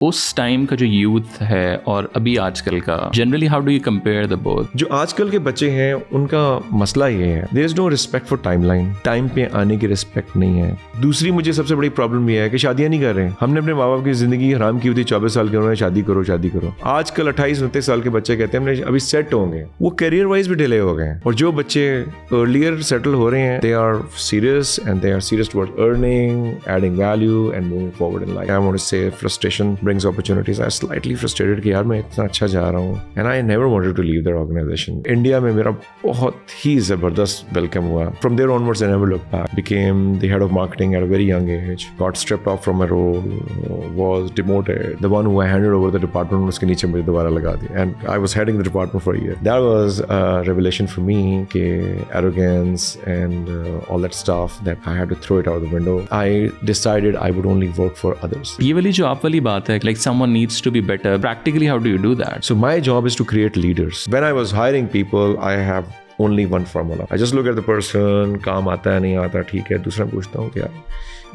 उस टाइम का जो यूथ है और अभी आजकल का, generally how do you compare the both? जो आजकल के बच्चे हैं उनका मसला ये है, there is no respect for timeline, time पे आने की रिस्पेक्ट नहीं है। दूसरी मुझे सबसे बड़ी प्रॉब्लम ये है कि शादियां नहीं कर रहे हैं। हमने अपने माँ बाप की जिंदगी हराम की हुई थी, 24 साल के उन्होंने शादी करो शादी करो। आजकल 28-29 साल के बच्चे कहते हैं हमने अभी सेट होंगे, वो करियर वाइज भी डिले हो गए हैं। और जो बच्चे अर्लियर सेटल हो रहे हैं, they are serious and they are serious towards earning, adding value and moving forward in life. I want to say frustration brings opportunities. I am slightly frustrated कि यार मैं इतना अच्छा जा रहा हूँ and I never wanted to leave that organisation. India में मेरा बहुत ही जबरदस्त वेलकम हुआ। From there onwards I never look back. Became the head of marketing at a very young age, got stripped off from my role, was demoted. The one who I handed over the department, उसके नीचे मुझे दोबारा लगा दिया and I was heading the department for a year. That was a revelation for me कि arrogance and all that stuff, that I had to throw it out the window. I decided I would only work for others. ये वाली जो आप वाली बात है, like someone needs to be better, practically how do you do that? So my job is to create leaders. When I was hiring people, I have only one formula. I just look at the person, काम आता है नहीं आता, ठीक है। दूसरा पूछता हूँ क्या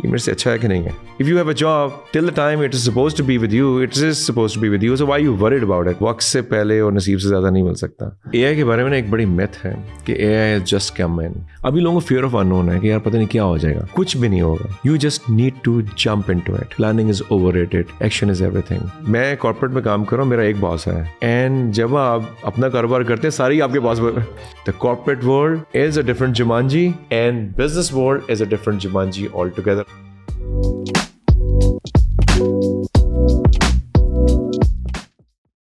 ये मेरे से अच्छा है कि नहीं है। If you have a job, till the time it is supposed to be with you, it is supposed to be with you. So why are you worried about it? वक्त से पहले और नसीब से ज़्यादा नहीं मिल सकता। AI के बारे में ना एक बड़ी myth है कि AI is just come in. अभी लोगों को fear of unknown है कि यार पता नहीं क्या हो जाएगा। कुछ भी नहीं होगा। You just need to jump into it. Planning is overrated. Action is everything. मैं corporate में काम कर रहा हूँ, मेरा एक बॉस है। And जब आप अपना कारोबार करते हैं, सारी आपके boss. The corporate world is a different Jumanji and business world is a different Jumanji altogether.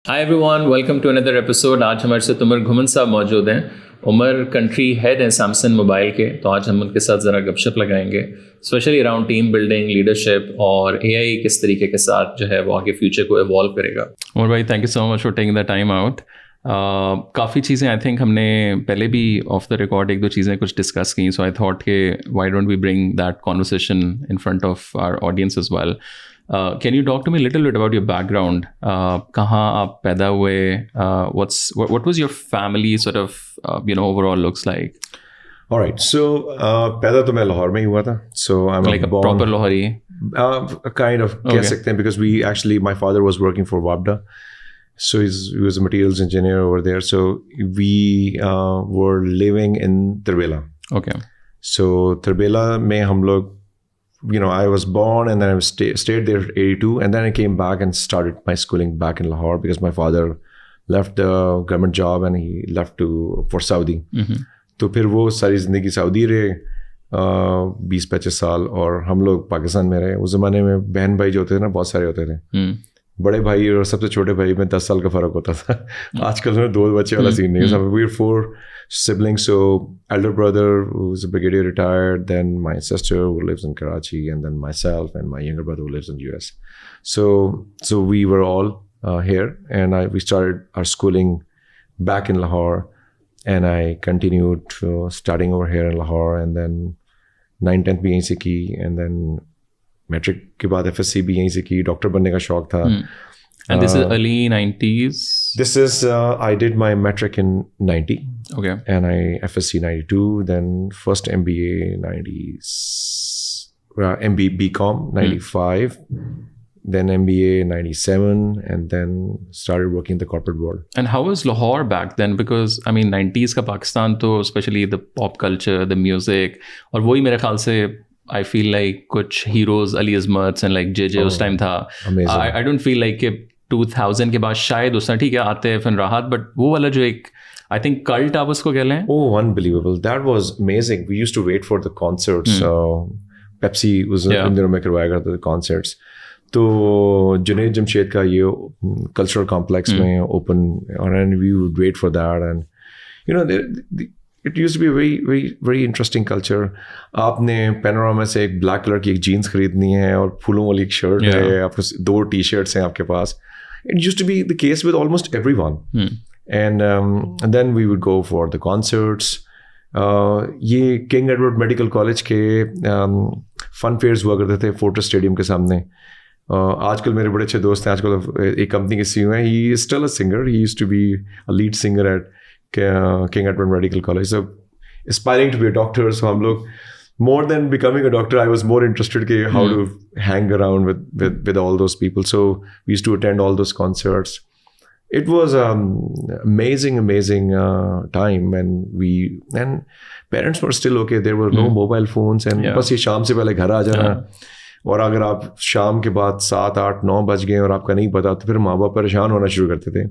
Hi everyone, welcome to another episode. आज हमारे साथ उमर घुमन साहब मौजूद हैं। उमर कंट्री हेड हैं सैमसंग मोबाइल के, तो आज हम उनके साथ ज़रा गपशप लगाएंगे, specially around team building, leadership और AI किस तरीके के साथ जो है वो आगे फ्यूचर को इवॉल्व करेगा। उमर भाई, thank you so much for taking the time out. काफ़ी चीज़ें आई थिंक हमने पहले भी ऑफ द रिकॉर्ड एक दो चीज़ें कुछ डिस्कस की, सो आई थॉट के why don't we bring that conversation in front of our audience as well. Can you talk to me little bit about your background? कहाँ आप पैदा हुए? what was your family sort of overall looks like? All right, so पैदा तो मैं लाहौर में ही हुआ था, so I'm like a born, proper Lahori? Kind of कह सकते हैं, because we actually, my father was working for WAPDA, so he was a materials engineer over there, so we were living in Tirbela. Okay. So Tirbela में हम लोग, I was born and then I stayed there 82, and then I came back and started my schooling back in Lahore because my father left the government job and he left for Saudi. तो फिर वो सारी ज़िंदगी Saudi रहे 20-25 साल, और हम लोग पाकिस्तान में रहे। उस ज़माने में बहन भाई जो होते थे ना, बहुत सारे होते थे। बड़े भाई और सबसे छोटे भाई में 10 साल का फ़र्क होता था। आजकल में 2 बच्चे वाला सीन नहीं है। We were 4 siblings, so elder brother who's a brigadier retired, then my sister who lives in Karachi, and then myself and my younger brother who lives in US. So we were all here, and we started our schooling back in Lahore, and I continued studying over here in Lahore, and then 9th-10th भी यहीं से की, and then matric के बाद FSC भी यहीं से की। डॉक्टर बनने का शौक था। And this is early 90s? This is, I did my metric in 90. Okay. And I FSC 92, then first MBA 90s, BCom 95, then MBA 97, and then started working in the corporate world. And how was Lahore back then? Because I mean 90s का पाकिस्तान तो especially the pop culture, the music, और वही मेरे ख्याल से I feel like कुछ heroes, Ali Azmats and like JJ उस time था। I don't feel like कि 2000 के बाद शायद उस ठीक है आते हैं फिर राहत, बट वो वाला जो एक I think cult आप उसको कह लें। Oh, unbelievable. That was amazing. We used to wait for the concerts. Pepsi was इन दिनों में करवाया करते थे concerts. तो जुनैद जमशेद का ये कल्चरल कॉम्प्लेक्स में open, and we would wait for that, and it used to be a very very very interesting culture. आपने पैनोरामा से एक ब्लैक कलर की एक जीन्स खरीदनी है और फूलों वाली एक शर्ट है, आपको 2 टी-शर्ट्स हैं आपके पास. It used to be the case with almost everyone. And then we would go for the concerts. ये किंग एडवर्ड मेडिकल कॉलेज के फन फेयर्स हुआ करते थे फोर्ट्रेस स्टेडियम के सामने. आजकल मेरे बड़े अच्छे दोस्त हैं, आजकल एक कंपनी के CEO हैं. He is still a singer. He used to be a lead singer at King Edward Medical College. So aspiring to be a doctor. So हम लोग more than becoming a doctor, I was more interested in how to hang around with all those people. So we used to attend all those concerts. It was amazing time, and parents were still okay. There were no mobile phones, and बस ये शाम से पहले घर आ जाना, और अगर आप शाम के बाद 7, 8, 9 बज गए और आपका नहीं पता, तो फिर माँ बाप परेशान होना शुरू करते थे.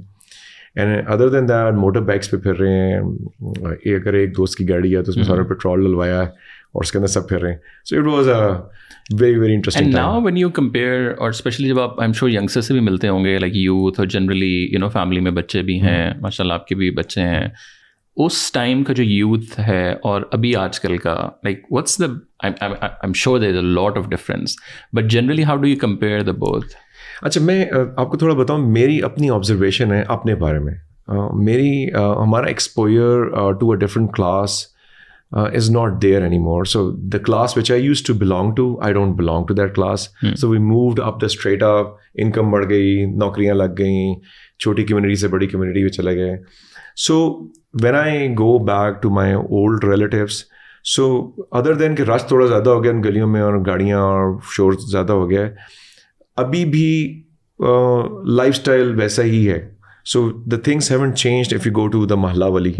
And other than that motor bikes पे फिर रहे हैं. अगर एक दोस्त की गाड़ी है तो उसमें सारा पेट्रोल डलवाया है और उसके अंदर सब फिर रहे हैं. So it was a very interesting. And now when you compare, और स्पेशली जब आप, आई एम श्योर यंगस्टर से भी मिलते होंगे, लाइक यूथ, और जनरली यू नो फैमिली में बच्चे भी हैं, माशाल्लाह आपके भी बच्चे हैं, उस टाइम का जो यूथ है और अभी आजकल का, like what's the, I am sure there is a lot of difference, but generally how do you compare the both? अच्छा, मैं आपको थोड़ा बताऊं, मेरी अपनी ऑब्जर्वेशन है अपने बारे में. हमारा exposure to a different class is not there anymore. So the class which I used to belong to, I don't belong to that class. So we moved up the straight up, income बढ़ गई, नौकरियां लग गई, छोटी community से बड़ी community में चले गए. So when I go back to my old relatives, so other than कि रश थोड़ा ज़्यादा हो गया इन गलियों में और गाड़ियाँ और शोर ज़्यादा हो गया, अभी भी लाइफस्टाइल वैसा ही है. So the things haven't changed if you go to the Mahla Wali,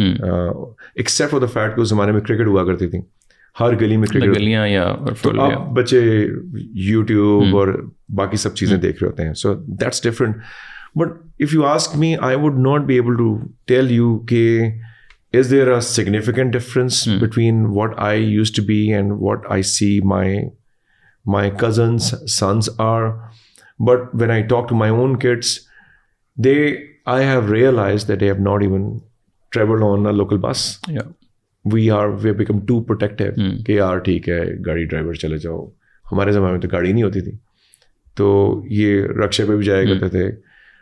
except for the fact कि उस ज़माने में क्रिकेट हुआ करती थी, हर गली में क्रिकेट, गलियाँ या तो अब बच्चे YouTube और बाकी सब चीज़ें देख रहे होते हैं. So that's different. But if you ask me, I would not be able to tell you कि is there a significant difference between what I used to be and what I see my cousins' sons are. But when I talk to my own kids, I have realized that they have not even traveled on a local bus. Yeah. We have become too protective. कि यार ठीक है, गाड़ी driver चले जाओ. हमारे ज़माने में तो गाड़ी नहीं होती थी, तो ये रक्शे पे भी जाया करते थे.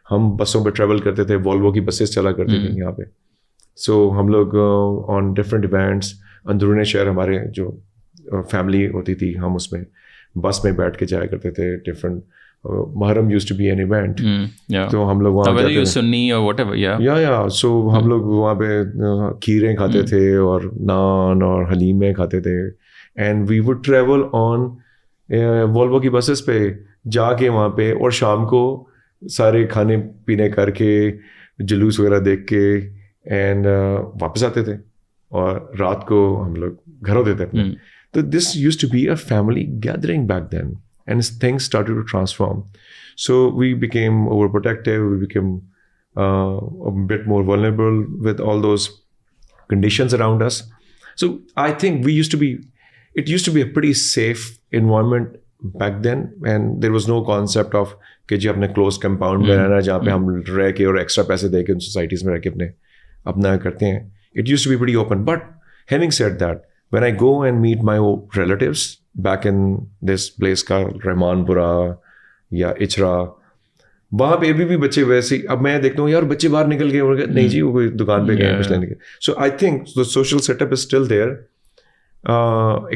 हम बसों पे ट्रैवल करते थे, वॉल्वो की बसेस चला करती थी यहाँ पे. सो हम लोग ऑन डिफरेंट इवेंट्स, अंदरूनी शहर हमारे जो फैमिली होती थी, हम उसमें बस में बैठ के जाया करते थे. Different Muharram used to be an event. तो हम लोग वहाँ जाते थे. Sunni or whatever, yeah. So हम लोग वहाँ पे खीरें खाते थे और नान और हलीमें खाते थे. And we would travel on Volvo की बसेस पे जाके वहाँ पे, और शाम को सारे खाने पीने करके, जुलूस वगैरह देख के, and वापस आते थे, और रात को हम लोग घर होते थे अपने. तो this used to be a family gathering back then. And things started to transform. So we became overprotective. We became a bit more vulnerable with all those conditions around us. So I think it used to be a pretty safe environment back then. And there was no concept of कि जी अपने closed compound में रहना, जहाँ पे हम रह के और extra पैसे दे के उन societies में रह के अपना करते हैं. It used to be pretty open. But having said that, when I go and meet my relatives back in this place का रहमानपुरा या इचरा, वहाँ पे अभी भी बच्चे वैसे, अब मैं देखता हूँ यार बच्चे बाहर निकल गए और नहीं जी वो कोई दुकान पे गए कुछ लेने के. So I think the social setup is still there,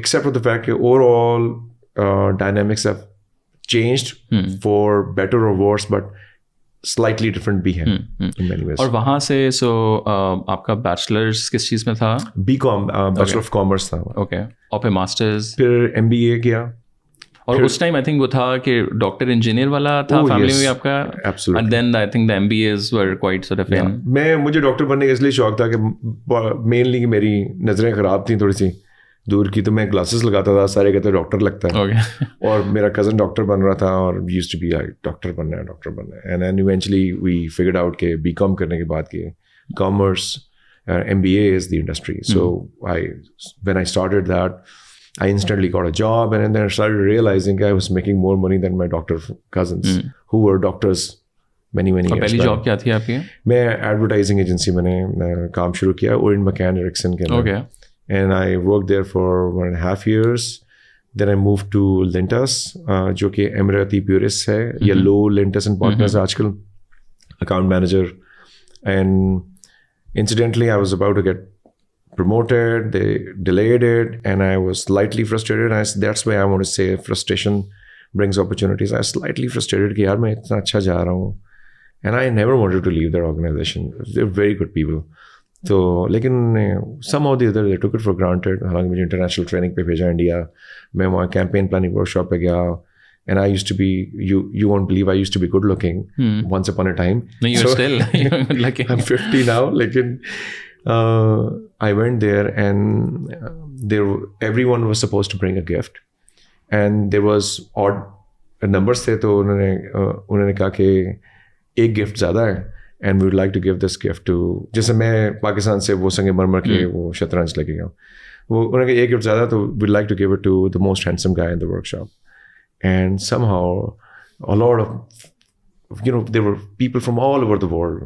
except for the fact that overall dynamics have changed for better or worse, but slightly different भी है in many ways. और वहाँ से आपका बैचलर्स किस चीज़ में था? BCom, Bachelor of Commerce था. ओके. और फिर मास्टर्स? फिर MBA किया. और उस टाइम आई थिंक वो था कि डॉक्टर इंजीनियर वाला था फैमिली में आपका. Absolutely. And then I think the MBAs were quite sort of in. मुझे डॉक्टर बनने का इसलिए शौक था कि मेनली कि मेरी नज़रें ख़राब थी थोड़ी सी दूर की, तो मैं ग्लासेस लगाता था, सारे कहते डॉक्टर लगता है. Okay. और मेरा कज़न डॉक्टर बन रहा था और used to be like doctor बनना है. And then eventually we figured out के बीकॉम करने के बाद कि commerce, MBA is the industry. So when I started that, I instantly got a job, and then I started realizing I was making more money than my doctor cousins who were doctors many years back. पहली job क्या थी आपकी? मैं advertising agency में काम शुरू किया Orin McCann Erickson के अंदर. And I worked there for 1.5 years. Then I moved to Lintas, जो कि Emirati Purist है, Yellow Lintas and Partners आजकल, account manager. And incidentally, I was about to get promoted. They delayed it, and I was slightly frustrated. That's why I want to say frustration brings opportunities. I was slightly frustrated कि यार मैं इतना अच्छा जा रहा हूँ, and I never wanted to leave their organization. They're very good people. तो लेकिन somehow the other they took it for granted. हालांकि मुझे इंटरनेशनल ट्रेनिंग पे भेजा इंडिया, मैं वहाँ कैंपेन प्लानिंग वर्कशॉप पे गया, and I used to be, you won't believe, I used to be good looking once upon a time. No, you're still you're lucky. I'm 50 now, लेकिन I went there and everyone was supposed to bring a gift, and there was odd numbers थे, तो उन्होंने कहा कि एक gift ज़्यादा है and we would like to give this gift to, जैसे मैं पाकिस्तान से वो संगे मर के वो शतरंज लेके गया, वो उन्होंने कहा एक गिफ्ट ज़्यादा, तो we'd like to give it to the most handsome guy in the workshop. And somehow a lot of, there were people from all over the world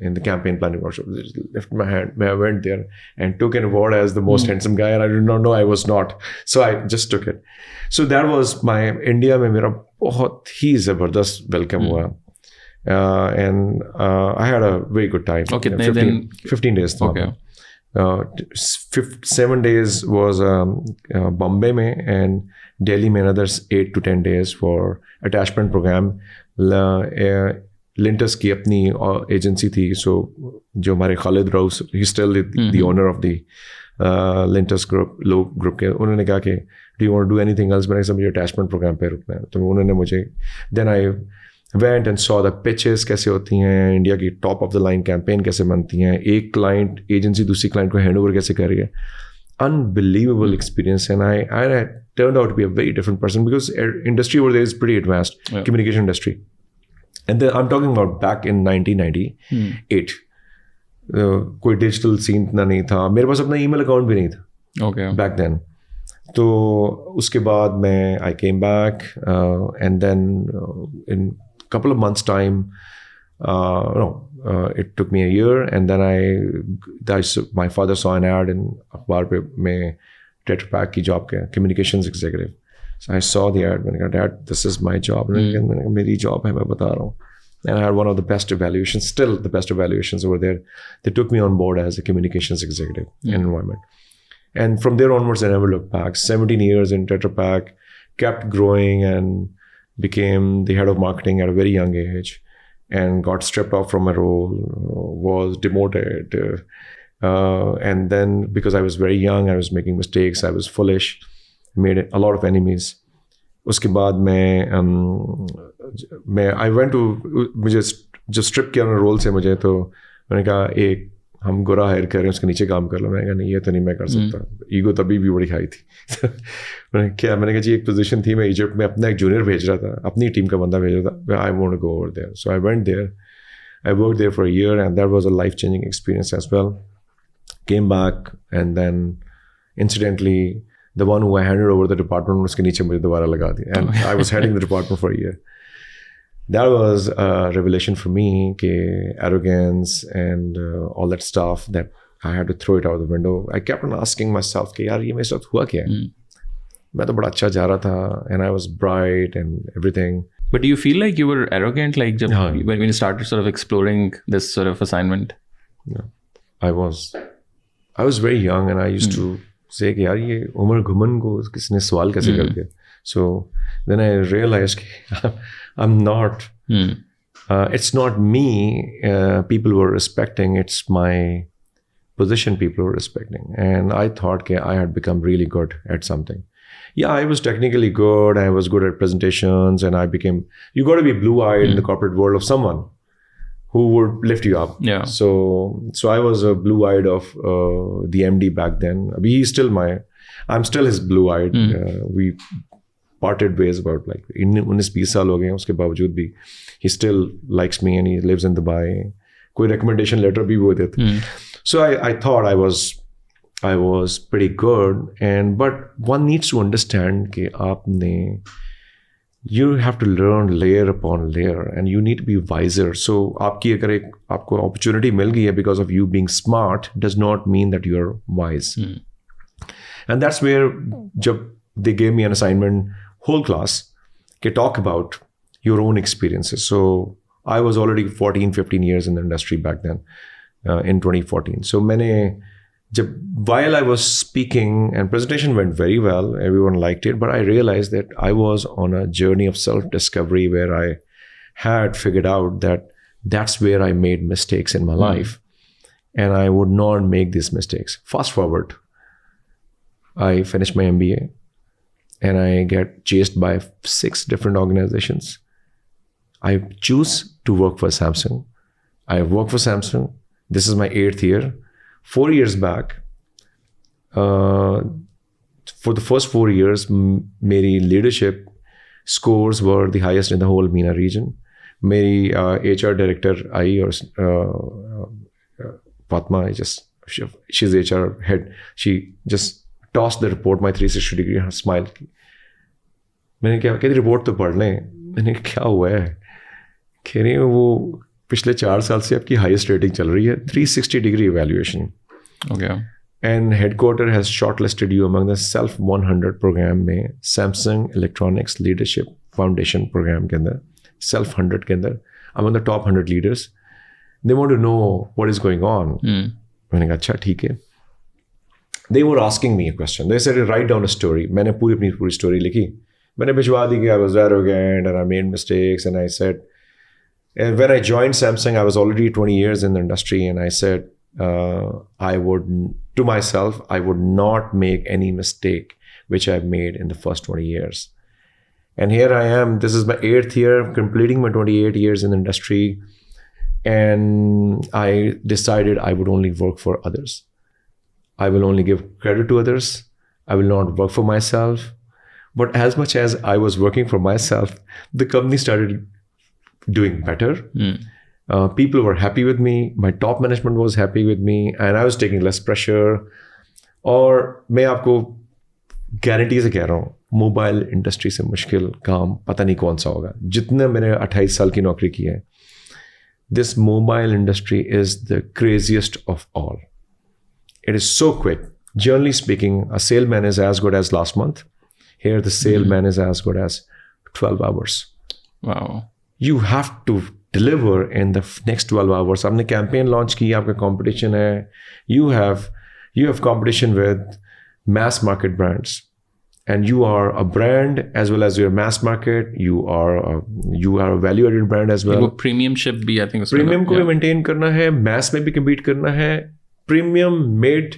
in the campaign planning workshop. They just lifted my hand. I went there and took an award as the most handsome guy, and I did not know I was not. So I just took it. So that was my India में मेरा बहुत ही ज़बरदस्त welcome हुआ. And I had a very good time. Okay, 15 days. Okay. 7 days was Bombay में, and Delhi में another 8 to 10 days for attachment program. Lintus की अपनी agency थी, so जो हमारे Khalid Rouse, he's still the owner of the Lintus group के, उन्होंने कहा कि do you want to do anything else? मैंने कहा मुझे attachment program पे रुकना है, तो उन्होंने मुझे, then I went and saw the pitches कैसे होती हैं, इंडिया की top of the line campaign कैसे बनती हैं, एक क्लाइंट एजेंसी दूसरी क्लाइंट को हैंड ओवर कैसे कर रही है. Unbelievable experience, and I turned out to be a very different person because industry over there is pretty advanced, communication industry. And then I'm talking about back in 1998. कोई digital scene इतना नहीं था, मेरे पास अपना ईमेल अकाउंट भी नहीं था back then. तो उसके बाद मैं I came back and then in couple of months time, it took me a year, and then my father saw an ad in अखबार पे में Tetra Pak की जॉब के communications executive. So I saw the ad, मैंने कहा Dad, this is my job. मैंने कहा मेरी job है, मैं बता रहा हूँ. And I had one of the best evaluations, still the best evaluations over there. They took me on board as a communications executive in environment. And from there onwards, I never looked back. 17 years in Tetra Pak, kept growing and became the head of marketing at a very young age, and got stripped off from my role, was demoted. And then because I was very young, I was making mistakes, I was foolish, made a lot of enemies. उसके बाद मैं I went to, मुझे जो strip किया उन्होंने role से मुझे, तो मैंने कहा एक हम गोरा हायर कर रहे हैं, उसके नीचे काम कर लो. मैंने कहा नहीं, ये तो नहीं मैं कर सकता. ईगो तभी भी बड़ी हाई थी. मैंने कहा जी एक पोजीशन थी, मैं इजिप्ट में अपना एक जूनियर भेज रहा था, अपनी टीम का बंदा भेज रहा था. I want to go over there. So I went there. I worked there for a year, and that was a life changing experience as well. Came back, and then incidentally the one who I handed over the department, उसके नीचे मुझे दोबारा लगा दिया, and I was heading the department for a year. That was a revelation for me, कि arrogance and all that stuff, that I had to throw it out the window. I kept on asking myself कि यार ये मेरे साथ हुआ क्या है? मैं तो बड़ा अच्छा जा रहा था, and I was bright and everything. But do you feel like you were arrogant, like when you started sort of exploring this sort of assignment? Yeah, I was very young, and I used to say कि यार ये उमर घुमन को किसने सवाल कैसे कर दिया? So then I realized I'm not, it's not me people were respecting, it's my position people were respecting. And I thought that I had become really good at something. Yeah, I was technically good, I was good at presentations, and I became, you got to be blue-eyed in the corporate world of someone who would lift you up. Yeah. So I was a blue-eyed of the MD back then. He's still I'm still his blue-eyed. We parted ways about like 19-20 साल हो गए हैं, उसके बावजूद भी he still likes me, and he lives in Dubai. कोई recommendation letter भी वो देते. So I thought I was pretty good, but one needs to understand कि आपने, you have to learn layer upon layer, and you need to be wiser. So आपकी अगर आपको opportunity मिल गई है because of you being smart, does not mean that you're wise. And that's where जब they gave me an assignment, whole class, to talk about your own experiences. So I was already 14-15 years in the industry back then, in 2014. So while I was speaking, and presentation went very well, everyone liked it, but I realized that I was on a journey of self-discovery where I had figured out that that's where I made mistakes in my life. and I would not make these mistakes. Fast forward, I finished my MBA and I get chased by 6 different organizations. I choose to work for Samsung. I work for Samsung. This is my 8th year. 4 years back, for the first 4 years, मेरी leadership scores were the highest in the whole MENA region. मेरी HR director आई और Fatma, she's HR head. She just tossed the report, my 360 degree, smile की. मैंने क्या कहती report तो पढ़ लें. मैंने क्या हुआ है? कह रही है वो पिछले 4 साल से आपकी हाईएस्ट रेटिंग चल रही है, 360 degree evaluation. Okay. And headquarter has shortlisted you among the Self 100 program में Samsung Electronics Leadership Foundation program के अंदर, Self 100 के अंदर, among the top 100 leaders. They want to know what is going on. मैंने कहा अच्छा ठीक है. They were asking me a question. They said write down a story. मैंने अपनी पूरी story लिखी. मैंने भिजवा दी कि I was arrogant and I made mistakes, and I said, and when I joined Samsung, I was already 20 years in the industry, and I said I would, to myself, I would not make any mistake which I've made in the first 20 years. And here I am. This is my 8th year, completing my 28 years in the industry. And I decided I would only work for others. I will only give credit to others. I will not work for myself. But as much as I was working for myself, the company started doing better. People were happy with me. My top management was happy with me. And I was taking less pressure. और मैं आपको guarantee से कह रहा हूँ, mobile industry से मुश्किल काम पता नहीं कौन सा होगा. जितने मैंने 28 साल की नौकरी की है, this mobile industry is the craziest of all. It is so quick. Generally speaking, a salesman is as good as last month. Here, the salesman is as good as 12 hours. Wow. You have to deliver in the next 12 hours. आपने campaign launch की, आपका competition है. You have competition with mass market brands. And you are a brand as well as your mass market. You are a value-added brand as well. Premiumship भी I think. Premium को भी maintain करना है, mass में भी compete करना है. Premium, mid,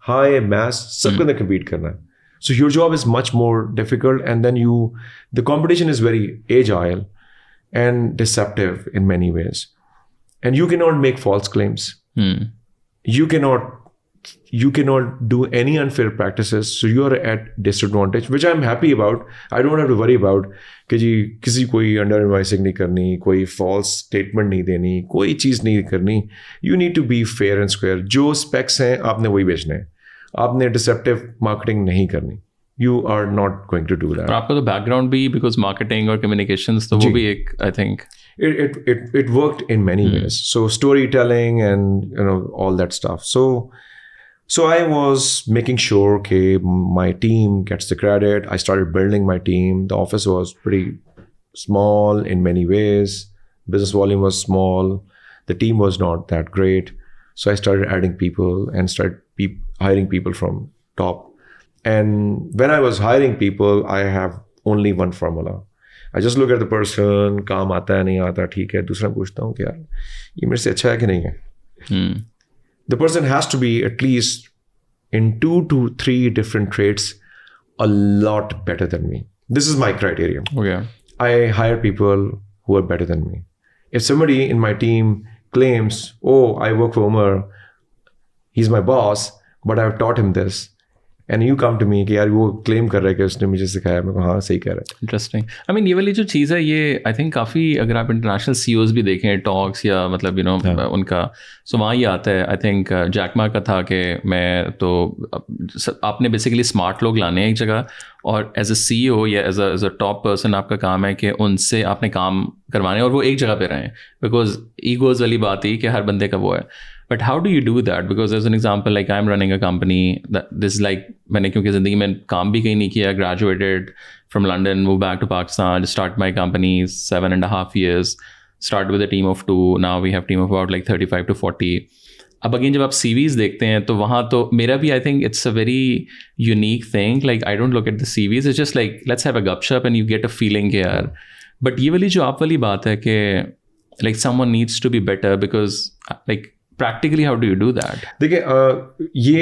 high, mass, सब के अंदर compete करना है. So your job is much more difficult, and then the competition is very agile and deceptive in many ways, and you cannot make false claims. You cannot do any unfair practices, so you are at disadvantage, which I'm happy about. I don't have to worry about कि जी किसी कोई under advising नहीं करनी, कोई false statement नहीं देनी, कोई चीज़ नहीं करनी. You need to be fair and square. जो specs हैं आपने वही बेचने हैं. आपने deceptive marketing नहीं करनी. You are not going to do that. और आपका तो background भी because marketing और communications तो वो भी एक I think. It worked in many ways. So storytelling and all that stuff. So I was making sure, okay, my team gets the credit. I started building my team. The office was pretty small in many ways. Business volume was small. The team was not that great. So I started adding people and started hiring people from top. And when I was hiring people, I have only one formula. I just look at the person, काम आता है नहीं आता, ठीक है. दूसरा पूछता हूँ कि यार ये मेरे से अच्छा है कि नहीं है. The person has to be at least in 2 to 3 different traits a lot better than me. This is my criteria. Okay. I hire people who are better than me. If somebody in my team claims, oh, I work for Umar, he's my boss, but I've taught him this, and you come to me कि यार वो claim कर रहा है कि उसने मुझे सिखाया, मैं हाँ सही कह रहा है. Interesting. I mean ये वाली जो चीज़ है ये I think काफ़ी अगर आप international CEOs भी देखें talks या मतलब उनका so वहाँ ये आता है. I think जैक मा का था कि मैं तो आपने basically smart लोग लाने हैं एक जगह, और as a CEO या as a top person आपका काम है कि उनसे आपने काम करवाने और वो एक जगह पे रहें, because egos वाली बात ही कि हर बंदे का वो है. But how do you do that? Because as an example, like I'm running a company that this is like मैंने क्योंकि ज़िंदगी में काम भी कहीं नहीं किया, graduated from London, moved back to Pakistan, start my company 7.5 years, start with a team of 2. Now we have team of about like 35 to 40. अब अगेन जब आप CVs देखते हैं तो वहाँ तो मेरा भी I think it's a very unique thing. Like I don't look at the CVs. It's just like let's have a gupshup and you get a feeling कि यार. But ये वाली जो आप वाली बात है कि like someone needs to be better because like practically how do you do that? देखिए ये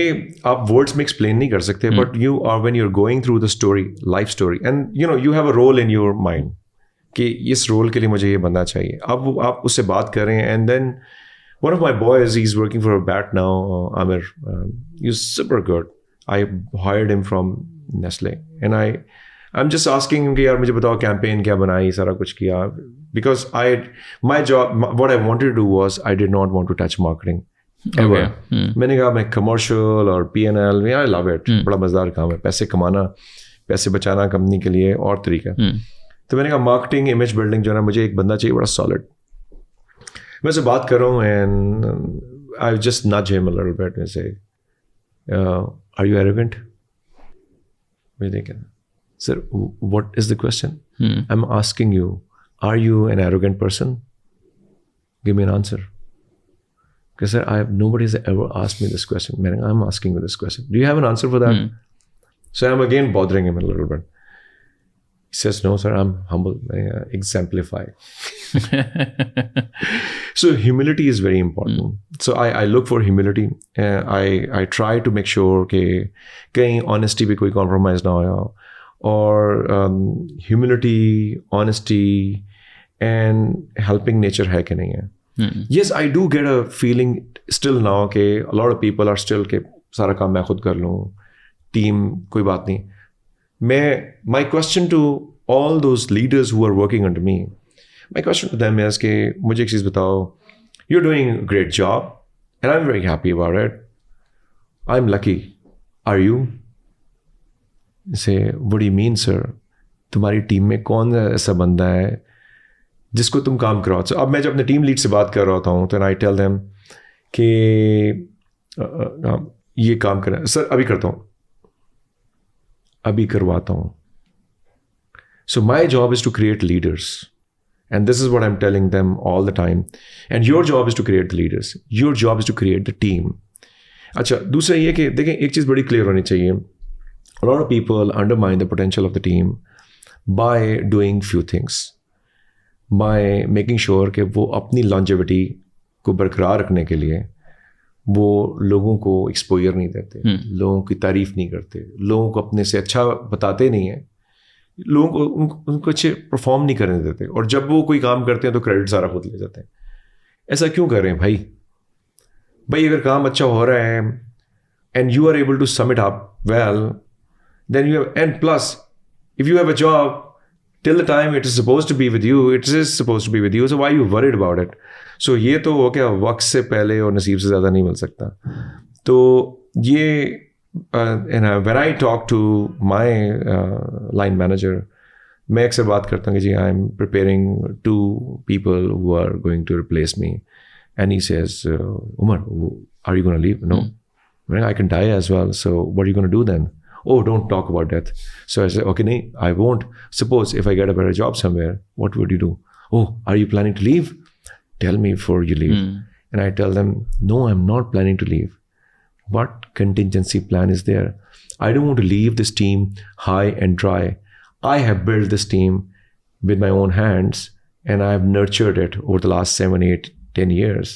आप वर्ड्स में एक्सप्लेन नहीं कर सकते, but you are when you are going through the story, life story, and you know you have a role in your mind कि इस role के लिए मुझे ये बनना चाहिए. अब आप उससे बात करें, and then one of my boys, he's working for a BAT now, Amir. He's super good. I hired him from Nestle, and I'm just asking him कि यार मुझे बताओ कैंपेन क्या बनाई, सारा कुछ किया, because my job, what I wanted to do was I did not want to touch marketing ever. मैंने कहा मैं commercial और P&L, I love it. बड़ा मजेदार काम है, पैसे कमाना, पैसे बचाना कंपनी के लिए और तरीका. तो मैंने कहा मार्केटिंग, इमेज बिल्डिंग जो है ना, मुझे एक बंदा चाहिए बड़ा सॉलिड. मैं उससे बात कर रहा हूँ, and I just nudge him a little bit and say, are you arrogant? मुझे देखें, sir, what is the question? I'm asking you, are you an arrogant person? Give me an answer. Because sir, nobody's ever asked me this question. I'm asking you this question. Do you have an answer for that? So I'm again bothering him a little bit. He says, no, sir, I'm humble. Exemplify. So humility is very important. So I look for humility. I try to make sure कि कहीं honesty पे कोई compromise ना हो, और humility, honesty and helping nature है कि नहीं है. Yes, I do get a feeling still now कि a lot of people are still कि सारा काम मैं खुद कर लूँ, team कोई बात नहीं. My question to all those leaders who are working under me, my question to them is कि मुझे एक चीज़ बताओ, you're doing a great job and I'm very happy about it. I'm lucky. Are you? Say, what do you mean, sir? तुम्हारी team में कौन ऐसा बंदा है जिसको तुम काम कराओ? So, अब मैं जब अपने टीम लीड से बात कर रहा हूँ, तो I tell them कि ये काम करें सर, अभी करता हूँ, अभी करवाता हूँ. So my job is to create leaders, and this is what I'm telling them all the time. And your job is to create the leaders. Your job is to create the team. अच्छा, दूसरा ये कि देखें, एक चीज़ बड़ी clear होनी चाहिए. A lot of people undermine the potential of the team by doing few things, by making sure कि वो अपनी longevity को बरकरार रखने के लिए वो लोगों को एक्सपोजर नहीं देते, लोगों की तारीफ नहीं करते, लोगों को अपने से अच्छा बताते नहीं हैं, लोगों को उनको अच्छे परफॉर्म नहीं करने देते, और जब वो कोई काम करते हैं तो क्रेडिट सारा खुद ले जाते हैं. ऐसा क्यों कर रहे हैं भाई अगर काम अच्छा हो रहा है and you are able to sum it up well, then you have, and plus if you have a job till the time it is supposed to be with you, it is supposed to be with you, so why are you worried about it? So ये तो हो गया वक्त से पहले और नसीब से ज़्यादा नहीं मिल सकता. तो ये and when I talk to my line manager, मैं अक्सर बात करता हूँ कि जी I am preparing 2 people who are going to replace me, and he says, Umar, are you going to leave? No. I can die as well, so what are you going to do then? Oh, don't talk about death. So I said, okay, no, I won't. Suppose if I get a better job somewhere, what would you do? Oh, are you planning to leave? Tell me before you leave. And I tell them, no, I'm not planning to leave. What contingency plan is there? I don't want to leave this team high and dry. I have built this team with my own hands, and I have nurtured it over the last 7, 8, 10 years.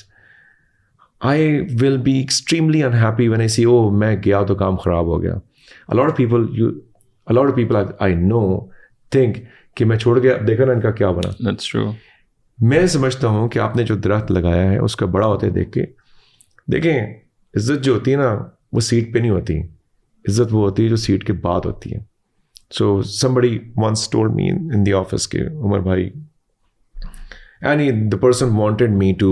I will be extremely unhappy when I see, oh, मैं गया तो काम खराब हो गया. A lot of people I know think कि मैं छोड़ गया, देखा ना इनका क्या बना. That's true. मैं समझता हूँ कि आपने जो दरख्त लगाया है उसका बड़ा होते देखें, इज्जत जो होती है ना वो सीट पे नहीं होती, इज्जत वो होती है जो सीट के बाद होती है. So somebody once told me in the office कि उमर भाई, and the person wanted me to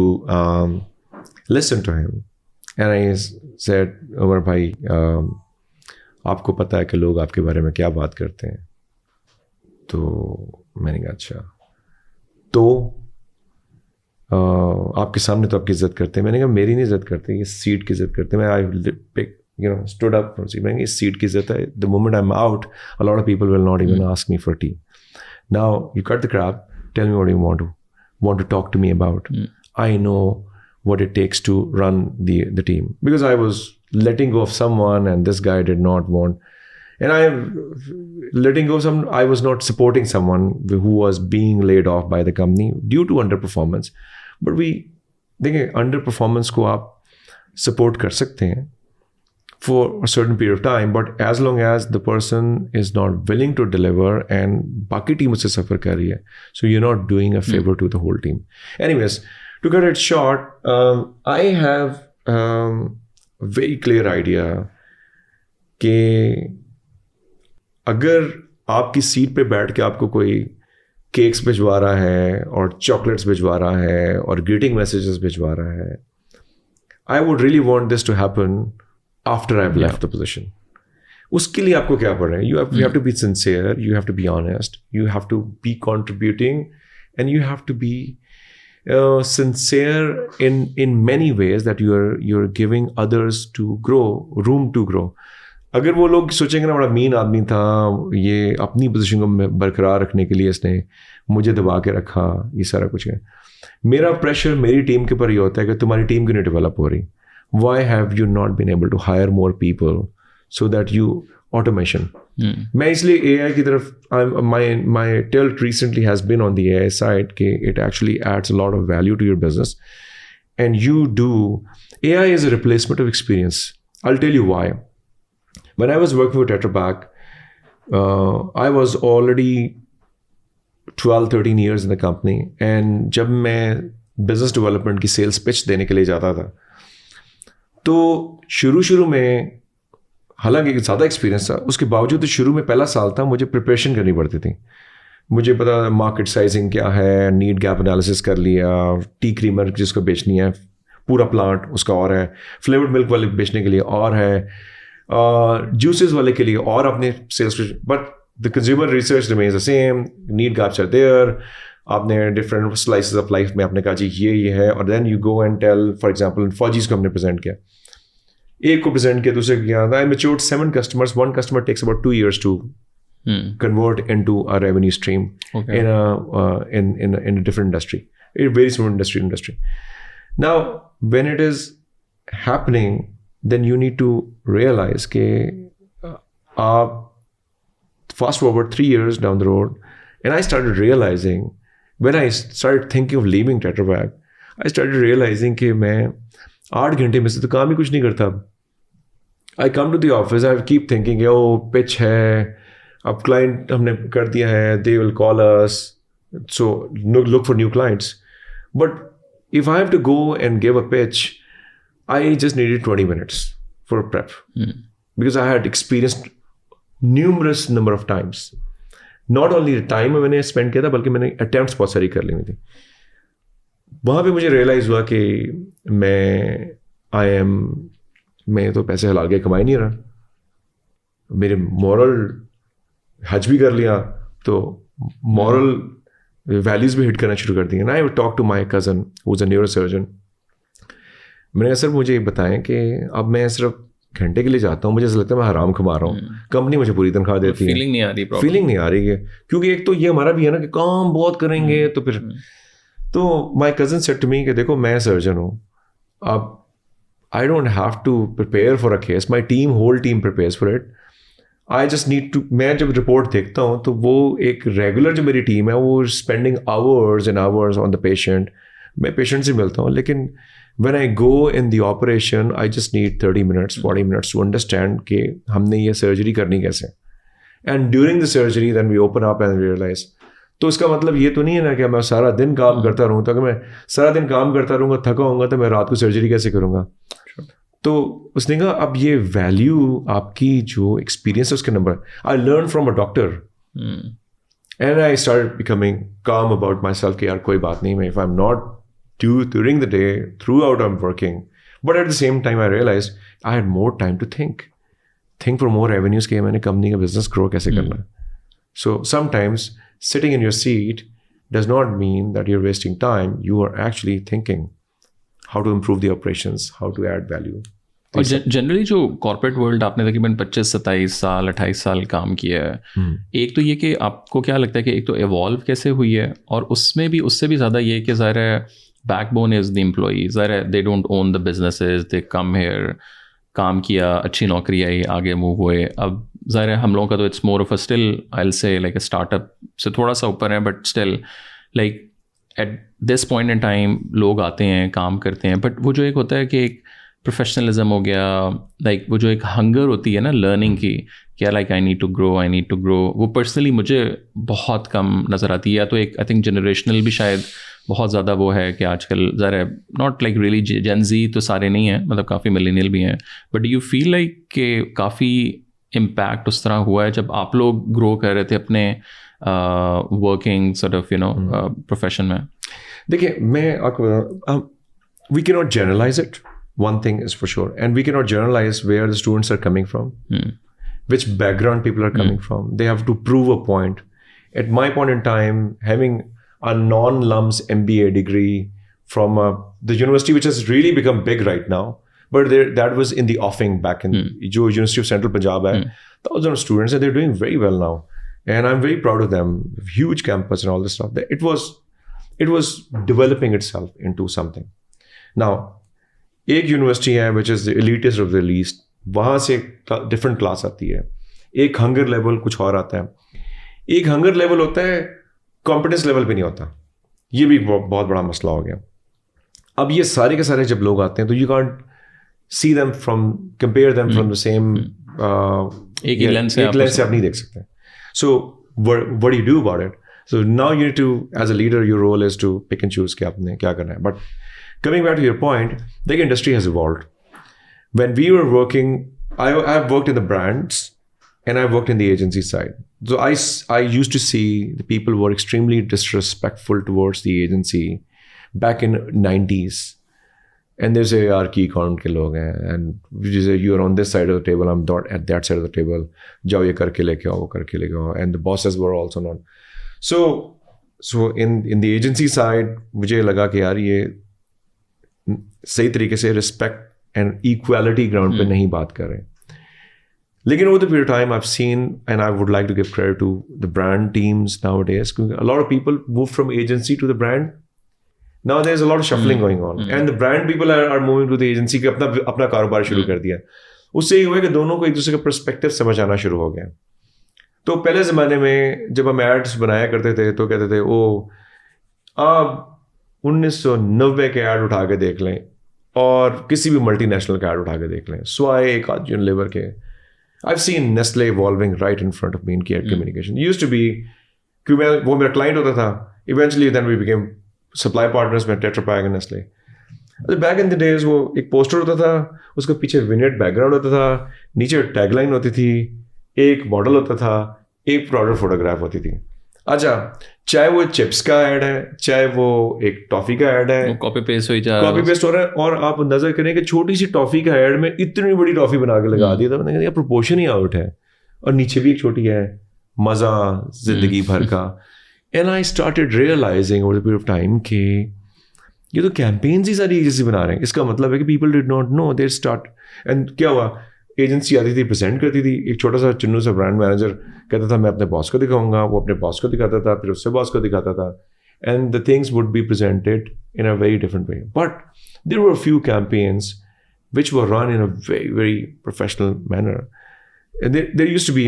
listen to him, and I said, Umar भाई, आपको पता है कि लोग आपके बारे में क्या बात करते हैं? तो मैंने कहा अच्छा, तो आपके सामने तो आपकी इज्जत करते हैं. मैंने कहा मेरी नहीं इज्जत करते, ये सीट की इज्जत करते हैं. मैं stood up from seat. मैंने कहा इस सीट की इज्जत है. The moment I'm out, a lot of people will not even ask me for tea. Now you cut the crap. Tell me what you want to talk to me about. I know what it takes to run the team, because I was letting go of someone and this guy did not want, and I was not supporting someone who was being laid off by the company due to underperformance. But देखिए underperformance को आप support कर सकते हैं for a certain period of time, but as long as the person is not willing to deliver and बाकी team उससे suffer कर रही है, so you're not doing a favor to the whole team. Anyways, to cut it short, I have a very clear idea कि अगर आपकी seat पे बैठ के आपको कोई केक्स भिजवा रहा है और चॉकलेट्स भिजवा रहा है और ग्रीटिंग मैसेजेस भिजवा रहा है, I would really want this to happen after I've left the position. उसके लिए आपको क्या पड़ रहा है? You have to be sincere, you have to be honest, you have to be contributing, and you have to be sincere in many ways that you're giving others to grow, room to grow. अगर वो लोग सोचेंगे ना बड़ा mean आदमी था, ये अपनी पोजीशन को बरकरार रखने के लिए इसने मुझे दबा के रखा, ये सारा कुछ है, मेरा प्रेशर मेरी टीम के ऊपर ये होता है कि तुम्हारी टीम क्यों नहीं डेवलप हो रही? Why have you not been able to hire more people so that you automation? मैं इसलिए AI की तरफ my tilt recently has been on the AI side कि it actually adds a lot of value to your business, and AI is a replacement of experience. I'll tell you why. When I was working with Tetra Pak, I was already 12-13 years in the company, and जब मैं business development की sales pitch देने के लिए जाता था, तो शुरू में हालांकि ज़्यादा एक्सपीरियंस था, उसके बावजूद तो शुरू में पहला साल था, मुझे प्रिपरेशन करनी पड़ती थी. मुझे पता मार्केट साइजिंग क्या है, नीड गैप एनालिसिस कर लिया, टी क्रीमर जिसको बेचनी है पूरा प्लांट उसका और है, फ्लेवर्ड मिल्क वाले बेचने के लिए और है, जूसेस वाले के लिए और अपने sales, but the consumer research remains the same, need gaps are there. आपने डिफरेंट स्लाइसेस ऑफ लाइफ में आपने कहा जी ये है, और then you go and tell, for example फौजीज को हमने प्रेजेंट किया, एक को प्रेजेंट किया, दूसरे को किया. आई matured 7 customers. 1 customer takes about 2 years to convert into a revenue stream in a different industry, a very small industry. Now, when it is happening, then you need to realize कि fast forward 3 years down the road, and I started realizing, when I started thinking of leaving Tetra Pak, I started realizing कि मैं 8 घंटे में से तो काम ही कुछ नहीं करता. I come to the office, I keep thinking, pitch है, अब client हमने कर दिया है, they will call us, so look for new clients. But if I have to go and give a pitch, I just needed 20 minutes for prep. Because I had experienced numerous number of times. Not only the time मैंने spend किया था, बल्कि मैंने attempts बहुत सारी कर ली थी. वहाँ पे मुझे realize हुआ कि मैं तो पैसे हलाल के कमा ही नहीं रहा. मेरे moral हज भी कर लिया, तो moral values भी hit करना शुरू कर दिए. And I would talk to my cousin who's a neurosurgeon. मैंने कहा सर मुझे बताएं कि अब मैं सिर्फ घंटे के लिए जाता हूँ, मुझे ऐसा लगता है मैं हराम कमा रहा हूँ, कंपनी मुझे पूरी तनख्वाह देती है, फीलिंग नहीं आ रही है, क्योंकि एक तो ये हमारा भी है ना कि काम बहुत करेंगे तो फिर. तो my cousin said to me कि देखो मैं सर्जन हूँ, अब I don't have to prepare for a case, my team, whole team prepares for it. I just need to, मैं जब रिपोर्ट देखता हूँ तो वो एक रेगुलर जो मेरी टीम है वो spending hours and hours on the patient. मैं पेशेंट से मिलता हूँ, लेकिन when I go in the operation, I just need 30 minutes, 40 minutes to understand कि हमने ये सर्जरी करनी कैसे. And during the surgery, then we open up and realize. तो इसका मतलब ये तो नहीं है ना कि मैं सारा दिन काम करता रहूँ, तो अगर मैं सारा दिन काम करता रहूँगा, थका होऊंगा, तो मैं रात को सर्जरी कैसे करूँगा. तो उसने कहा अब ये वैल्यू आपकी जो एक्सपीरियंस है उसके number. I learned from a doctor. And I started becoming calm about myself कि यार कोई बात नहीं, मैं if I'm not during the day, throughout I'm working, but at the same time I realized I had more time to think for more avenues कि मैंने company का business grow कैसे करना है. So sometimes sitting in your seat does not mean that you're wasting time. You are actually thinking how to improve the operations, how to add value. और generally जो corporate world आपने तकरीबन 25-27 साल 28 साल काम किया है, एक तो ये कि आपको क्या लगता है कि एक तो एवॉल्व कैसे हुई है, और उसमें भी उससे भी ज़्यादा ये कि ज़ाहिर है बैकबोन इज़ द एम्प्लॉईज. ज़ाहिर है they don't own the businesses, they come here, काम किया, अच्छी नौकरी आई, आगे मूव हुए. अब ज़ाहिर है हम लोगों का तो it's more of a still I will say like a startup से थोड़ा सा ऊपर है, but still like at this point in time लोग आते हैं, काम करते हैं, बट वो जो एक होता है कि एक प्रोफेशनलिज्म हो गया, लाइक वो जो एक हंगर होती है ना लर्निंग की, क्या like I need to grow, वो पर्सनली मुझे बहुत कम नज़र आती है। या तो एक आई थिंक जनरेशनल भी शायद बहुत ज़्यादा वो है कि आजकल ज़रा नॉट लाइक रियली जेन ज़ी तो सारे नहीं हैं, मतलब काफ़ी मिलेनियल भी हैं, बट यू फील लाइक कि काफ़ी इम्पैक्ट उस तरह हुआ है जब आप लोग ग्रो कर रहे थे अपने वर्किंग सॉर्ट ऑफ प्रोफेशन में? देखिए, मैं आपको we can not generalize it, one thing is for sure, and we cannot generalize where the students are coming from, which background people are coming from. They have to prove a point. At my point in time, having a non-LUMS MBA degree from the university which has really become big right now, but that was in the offing back in jo University of Central Punjab hai, thousands of students, and they're doing very well now, and I'm very proud of them. Huge campus and all this stuff. It was developing itself into something. Now एक university है which is the elitist of the least, वहाँ से different class आती है, एक hunger level कुछ और आता है, एक हंगर लेवल होता है कॉम्पिटेंस लेवल पे नहीं होता, ये भी बहुत बड़ा मसला हो गया। अब ये सारे के सारे जब लोग आते हैं तो you can't see them from compare them from the same एक लेंस से आप नहीं देख सकते। So what you do about it? So now you need to as a leader your role is to pick and choose कि आपने क्या करना है। But coming back to your point, the industry has evolved. When we were working, I've worked in the brands and I've worked in the agency side. So I used to see the people were extremely disrespectful towards the agency back in 90s. And they say, yaar, key account ke log hain. And you say, you're on this side of the table, I'm not at that side of the table. Jao ye karke leke aao, wo karke leke aao. And the bosses were also not. So in the agency side, mujhe laga ki yaar ye सही तरीके से respect and equality ground पे नहीं बात कर रहे। लेकिन over the period time I have seen and I would like to give credit to the brand teams nowadays, क्योंकि a lot of people move from agency to the brand. Now there is a lot of shuffling going on and the brand people are moving to the agency के अपना कारोबार शुरू कर दिया। उससे ये हुआ कि दोनों को एक दूसरे का पर्सपेक्टिव समझ आना शुरू हो गया। तो पहले ज़माने में जब हम एड्स बनाया करते थे तो कहते थे ओ आप 1990 के ऐड उठा के देख लें और किसी भी मल्टीनेशनल का ऐड उठा के देख लें, स्वाई एक आध यूनिलीवर के। I've seen Nestle evolving right in front of me in care communication. It used to be कि वो मेरा क्लाइंट होता था, eventually then we became supply partners में Tetra Pak and Nestle. Back in the days वो एक poster होता था, उसके पीछे विनेट बैकग्राउंड होता था, नीचे टैगलाइन होती थी, एक मॉडल होता था, एक प्रोडक्ट फोटोग्राफ होती थी। अच्छा, चाहे वो चिप्स का ऐड है, चाहे वो एक टॉफी का ऐड है, कॉपी पेस्ट हो रहा है, और आप नजर करें कि छोटी सी टॉफी का ऐड में इतनी बड़ी टॉफी बना के लगा दी, तो मैंने कहा प्रोपोर्शन ही आउट है। और नीचे भी एक छोटी है, मजा जिंदगी भर का। And I started realising over the period of time कि ये तो कैंपेन्स ही सारी एजेंसी बना रहे हैं। इसका मतलब है कि people did not know, they start. And क्या हुआ, एजेंसी आती थी, प्रेजेंट करती थी, एक छोटा सा चुन्नू सा ब्रांड मैनेजर कहता था मैं अपने बॉस को दिखाऊंगा, वो अपने बॉस को दिखाता था, फिर उससे बॉस को दिखाता था, and the things would be presented in a very different way. But there were few campaigns which were run in a very very professional manner. There used to be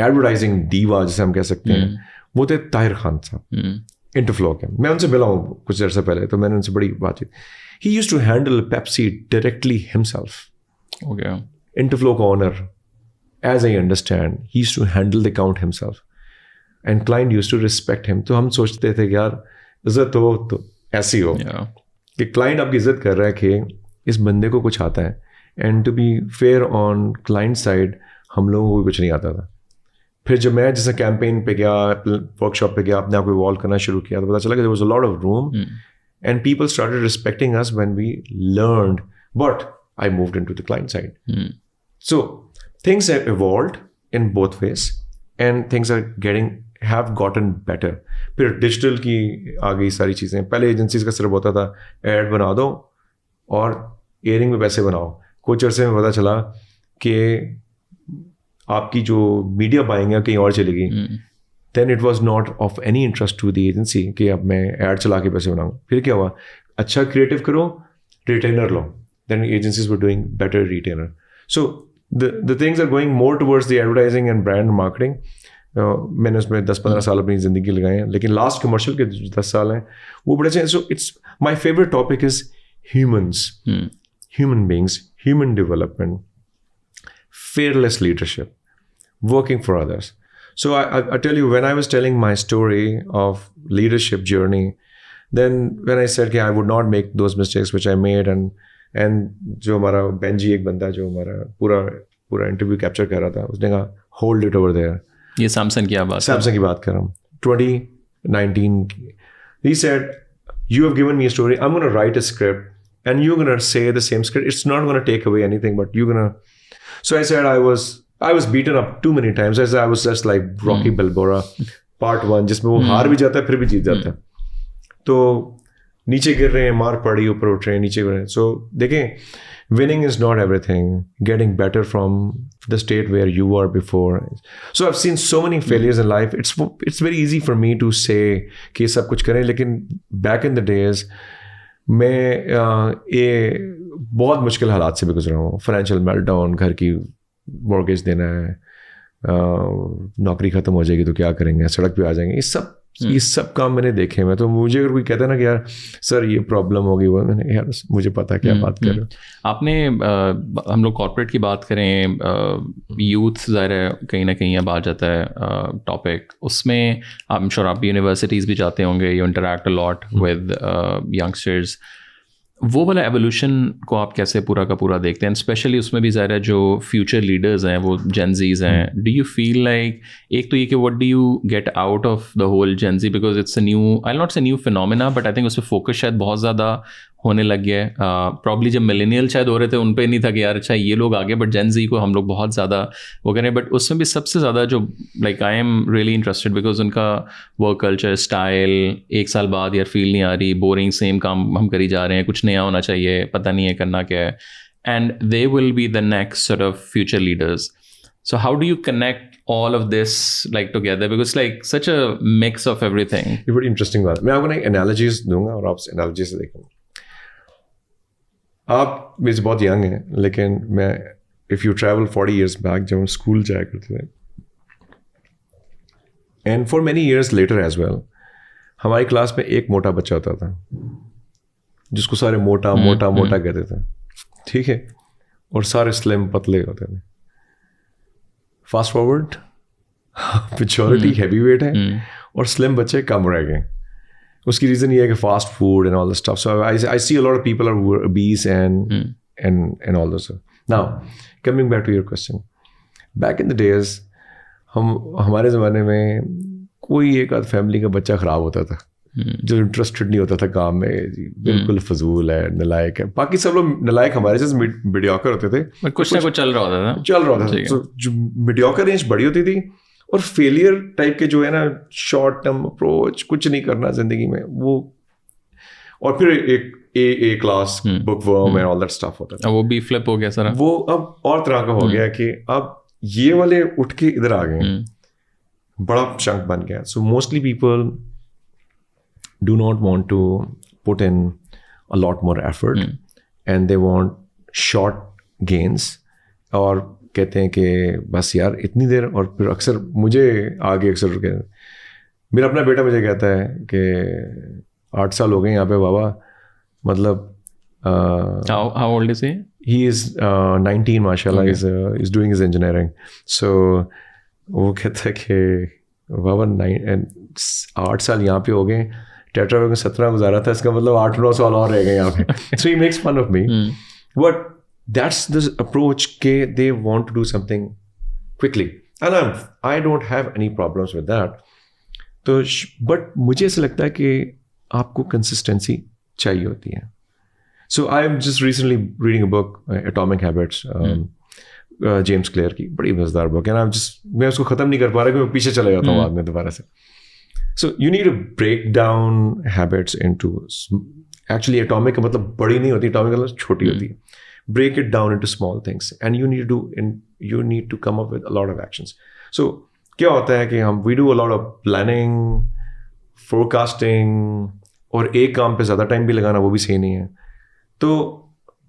advertising diva जिसे हम कह सकते हैं, वो थे ताहिर खान साहब, इंटरफ्लो के। मैं उनसे मिला हूँ कुछ अर्सा पहले, तो मैंने उनसे बड़ी बातचीत। He used to handle Pepsi directly himself. Okay. Interflow का owner, as I understand, he used to handle the account himself, and client used to respect him. तो हम सोचते थे कि यार इज्जत हो तो ऐसी हो कि client आपकी इज्जत कर रहा है कि इस बंदे को कुछ आता है। And to be fair on client side, हम लोगों को भी कुछ नहीं आता था। फिर जब मैं जैसे कैंपेन पे गया, वर्कशॉप पे गया, अपने आप को इवॉल्व करना शुरू किया, तो पता चला कि there was a lot of room, and people started respecting us when we learned. But I moved into the client side. So things have evolved in both ways, and things have gotten better. फिर digital की आ गई सारी चीज़ें। पहले agencies का सिर्फ होता था एड बना दो और एयरिंग में पैसे बनाओ। कुछ अर्से में पता चला कि आपकी जो मीडिया बाइंग है कहीं और चलेगी। Then it was not of any interest to the agency कि अब मैं एड चला के पैसे बनाऊँ। फिर क्या हुआ, अच्छा क्रिएटिव करो, retainer low. Then agencies were doing better retainer. So the things are going more towards the advertising and brand marketing. मैंने उसमें 10-15 साल अपनी ज़िंदगी लगाए हैं, लेकिन लास्ट कमर्शियल के 10 साल हैं वो बड़े अच्छे हैं। So it's my favorite topic is humans, human beings, human development, fearless leadership, working for others. So I tell you, when I was telling my story of leadership journey, then when I said I would not make those mistakes which I made, and जो हमारा Benji एक बंदा जो हमारा पूरा interview capture कर रहा था, उसने कहा होल्ड इट ओवर देयर. ये सैमसंग की बात कर रहा हूँ 2019. He said, you have given me a story, I'm going to write a script and you're going to say the same script. It's not going to take away anything, but you're going to. So I said I was beaten up too many times. I said I was just like Rocky Balboa part 1, जिसमें वो हार भी जाता है फिर भी जीत जाता है. तो नीचे गिर रहे हैं, मार पड़ी, ऊपर उठ रहे हैं, नीचे गिर रहे हैं. सो देखें, winning is not everything. Getting better from the state where you were before. So I've seen so many failures in life. It's very easy for me to say कि सब कुछ करें, लेकिन back in the days मैं ये बहुत मुश्किल हालात से भी गुजरा हूँ. फाइनेंशियल मेल्टडाउन, घर की मॉर्गेज देना है, नौकरी ख़त्म हो जाएगी तो क्या करेंगे, सड़क पे आ जाएंगे, ये सब काम मैंने देखे हैं. तो मुझे अगर कोई कहता है ना कि यार सर ये प्रॉब्लम होगी, वो मैंने यार मुझे पता क्या बात कर रहे हो. आपने हम लोग कॉर्पोरेट की बात करें, यूथ ज़ाहिर है कहीं ना कहीं अब आ जाता है टॉपिक. उसमें आई एम श्योर आप यूनिवर्सिटीज़ भी जाते होंगे, you interact a lot with youngsters. वो वाला एवोल्यूशन को आप कैसे पूरा का पूरा देखते हैं? स्पेशली उसमें भी ज़ाहिर है जो फ्यूचर लीडर्स हैं वो जेनजीज़ हैं. डू यू फील लाइक, एक तो ये कि what do you get out of the whole Gen Z, because it's a new, I not say new phenomena, but I think उस पर फोकस शायद बहुत ज़्यादा होने लग गया है. प्रॉब्ली जब मिलेनियल शायद हो रहे थे उन पे नहीं था कि यार अच्छा ये लोग आगे, बट जेनजी को हम लोग बहुत ज़्यादा वो करें. बट उसमें भी सबसे ज़्यादा जो like I am really interested, because उनका वर्क कल्चर, स्टाइल, एक साल बाद यार फील नहीं आ रही, बोरिंग सेम काम हम करी जा रहे हैं, कुछ नया होना चाहिए, पता नहीं है करना क्या है. And they will be the next sort of future leaders. So how do you connect all of this like together? Because it's like such a mix of everything. ये बड़ी इंटरेस्टिंग बात है. मैं आपको ना एनालॉजीज दूंगा और आप एनालॉजी से देखेंगे. आप मेरे से बहुत यंग हैं, लेकिन मैं if you travel 40 years back, जब हम स्कूल जाया करते थे, and for many years later as well, हमारी क्लास में एक मोटा बच्चा होता था जिसको सारे मोटा मोटा मोटा कहते थे, ठीक है, और सारे स्लिम पतले होते थे. Fast forward, majority heavy weight है और स्लिम बच्चे कम रह गए. उसकी रीज़न ये है कि fast food and all the stuff. So I see a lot of people are obese and all those. Now coming back to your question, back in the days, हमारे ज़माने में कोई एक आध फैमिली का बच्चा ख़राब होता था जो इंटरेस्टेड नहीं होता था काम में, बिल्कुल फजूल है, नलायक है. बाकी सब लोग नलायक हमारे जैसे मीडियोकर होते थे, कुछ ना कुछ चल रहा होता था. तो जो मीडियोकर रेंज बड़ी होती थी, और फेलियर टाइप के जो है ना, शॉर्ट टर्म अप्रोच, कुछ नहीं करना जिंदगी में, वो, और फिर एक A class bookworm and all that stuff होता था. वो भी फ्लिप हो गया सर. वो अब और तरह का हो गया कि अब ये वाले उठ के इधर आ गए, बड़ा चंक बन गया. So mostly people do not want to put in a lot more effort and they want short gains, और कहते हैं कि बस यार इतनी देर. और फिर अक्सर मुझे आगे अक्सर मेरा अपना बेटा मुझे कहता है कि 8 साल हो गए यहाँ पे बाबा, मतलब how old is he? He is 19 माशाल्लाह. is doing his engineering. So वो कहता है कि बाबा 8 साल यहाँ पे हो गए, टेट्रा में 17 गुजारा था, इसका मतलब 8-9 साल और रह गए यहाँ पे. So he makes fun of me. But that's the approach के they want to do something quickly. And I don't have any problems with that. तो but मुझे ऐसा लगता है कि आपको consistency चाहिए होती है. So I'm just recently reading a book, Atomic Habits, James clear की, बड़ी मज़ेदार बुक है. मैं उसको ख़त्म नहीं कर पा रहा क्योंकि मैं पीछे चला जाता हूँ बाद में दोबारा से. So you need to break down habits into, actually atomic का मतलब बड़ी नहीं होती, atomic का मतलब छोटी होती है. Break it down into small things and you need to come up with a lot of actions. So क्या होता है कि we do a lot of planning, forecasting, और एक काम पे ज़्यादा टाइम भी लगाना वो भी सही नहीं है. तो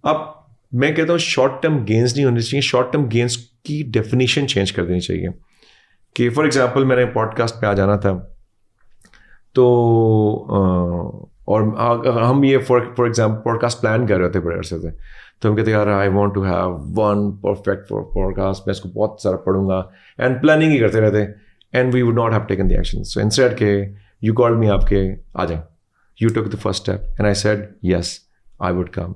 अब मैं कहता हूँ शॉर्ट टर्म गेंस नहीं होने चाहिए, शॉर्ट टर्म गेंस की डेफिनेशन चेंज कर देनी चाहिए. कि फॉर एग्जांपल मैंने पॉडकास्ट पे आ जाना था, तो और हम ये फॉर एग्जाम्पल पॉडकास्ट प्लान कर रहे थे बड़े अरसे से, तो हम कहते यार I want to have one perfect podcast, मैं इसको बहुत सारा पढ़ूंगा एंड प्लानिंग ही करते रहते, and we would not have taken the action. So instead के यू कॉल्ड मी आपके आ जाए, you took the first step and I said yes I would come.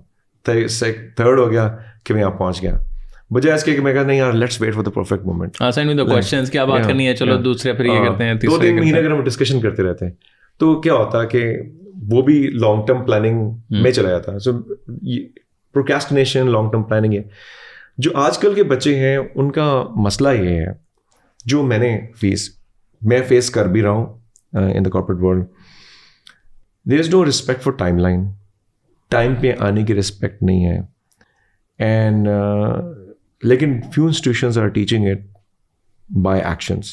Third हो गया कि मैं यहाँ पहुँच गया, बजाय इसके कि मैं कहा नहीं यार let's wait for the perfect moment. आसान विद द क्वेश्चंस क्या बात करनी है, चलो दूसरे फिर ये करते हैं, 2-3 महीने अगर हम डिस्कशन करते रहते हैं तो क्या होता है कि वो भी लॉन्ग टर्म प्लानिंग में चला जाता है. So procrastination, long term planning है जो आजकल के बच्चे हैं उनका मसला ये है, जो मैं फेस कर भी रहा हूँ in the corporate world. There is no respect for timeline, time पे आने की रिस्पेक्ट नहीं है. एंड लेकिन few institutions are teaching it by actions.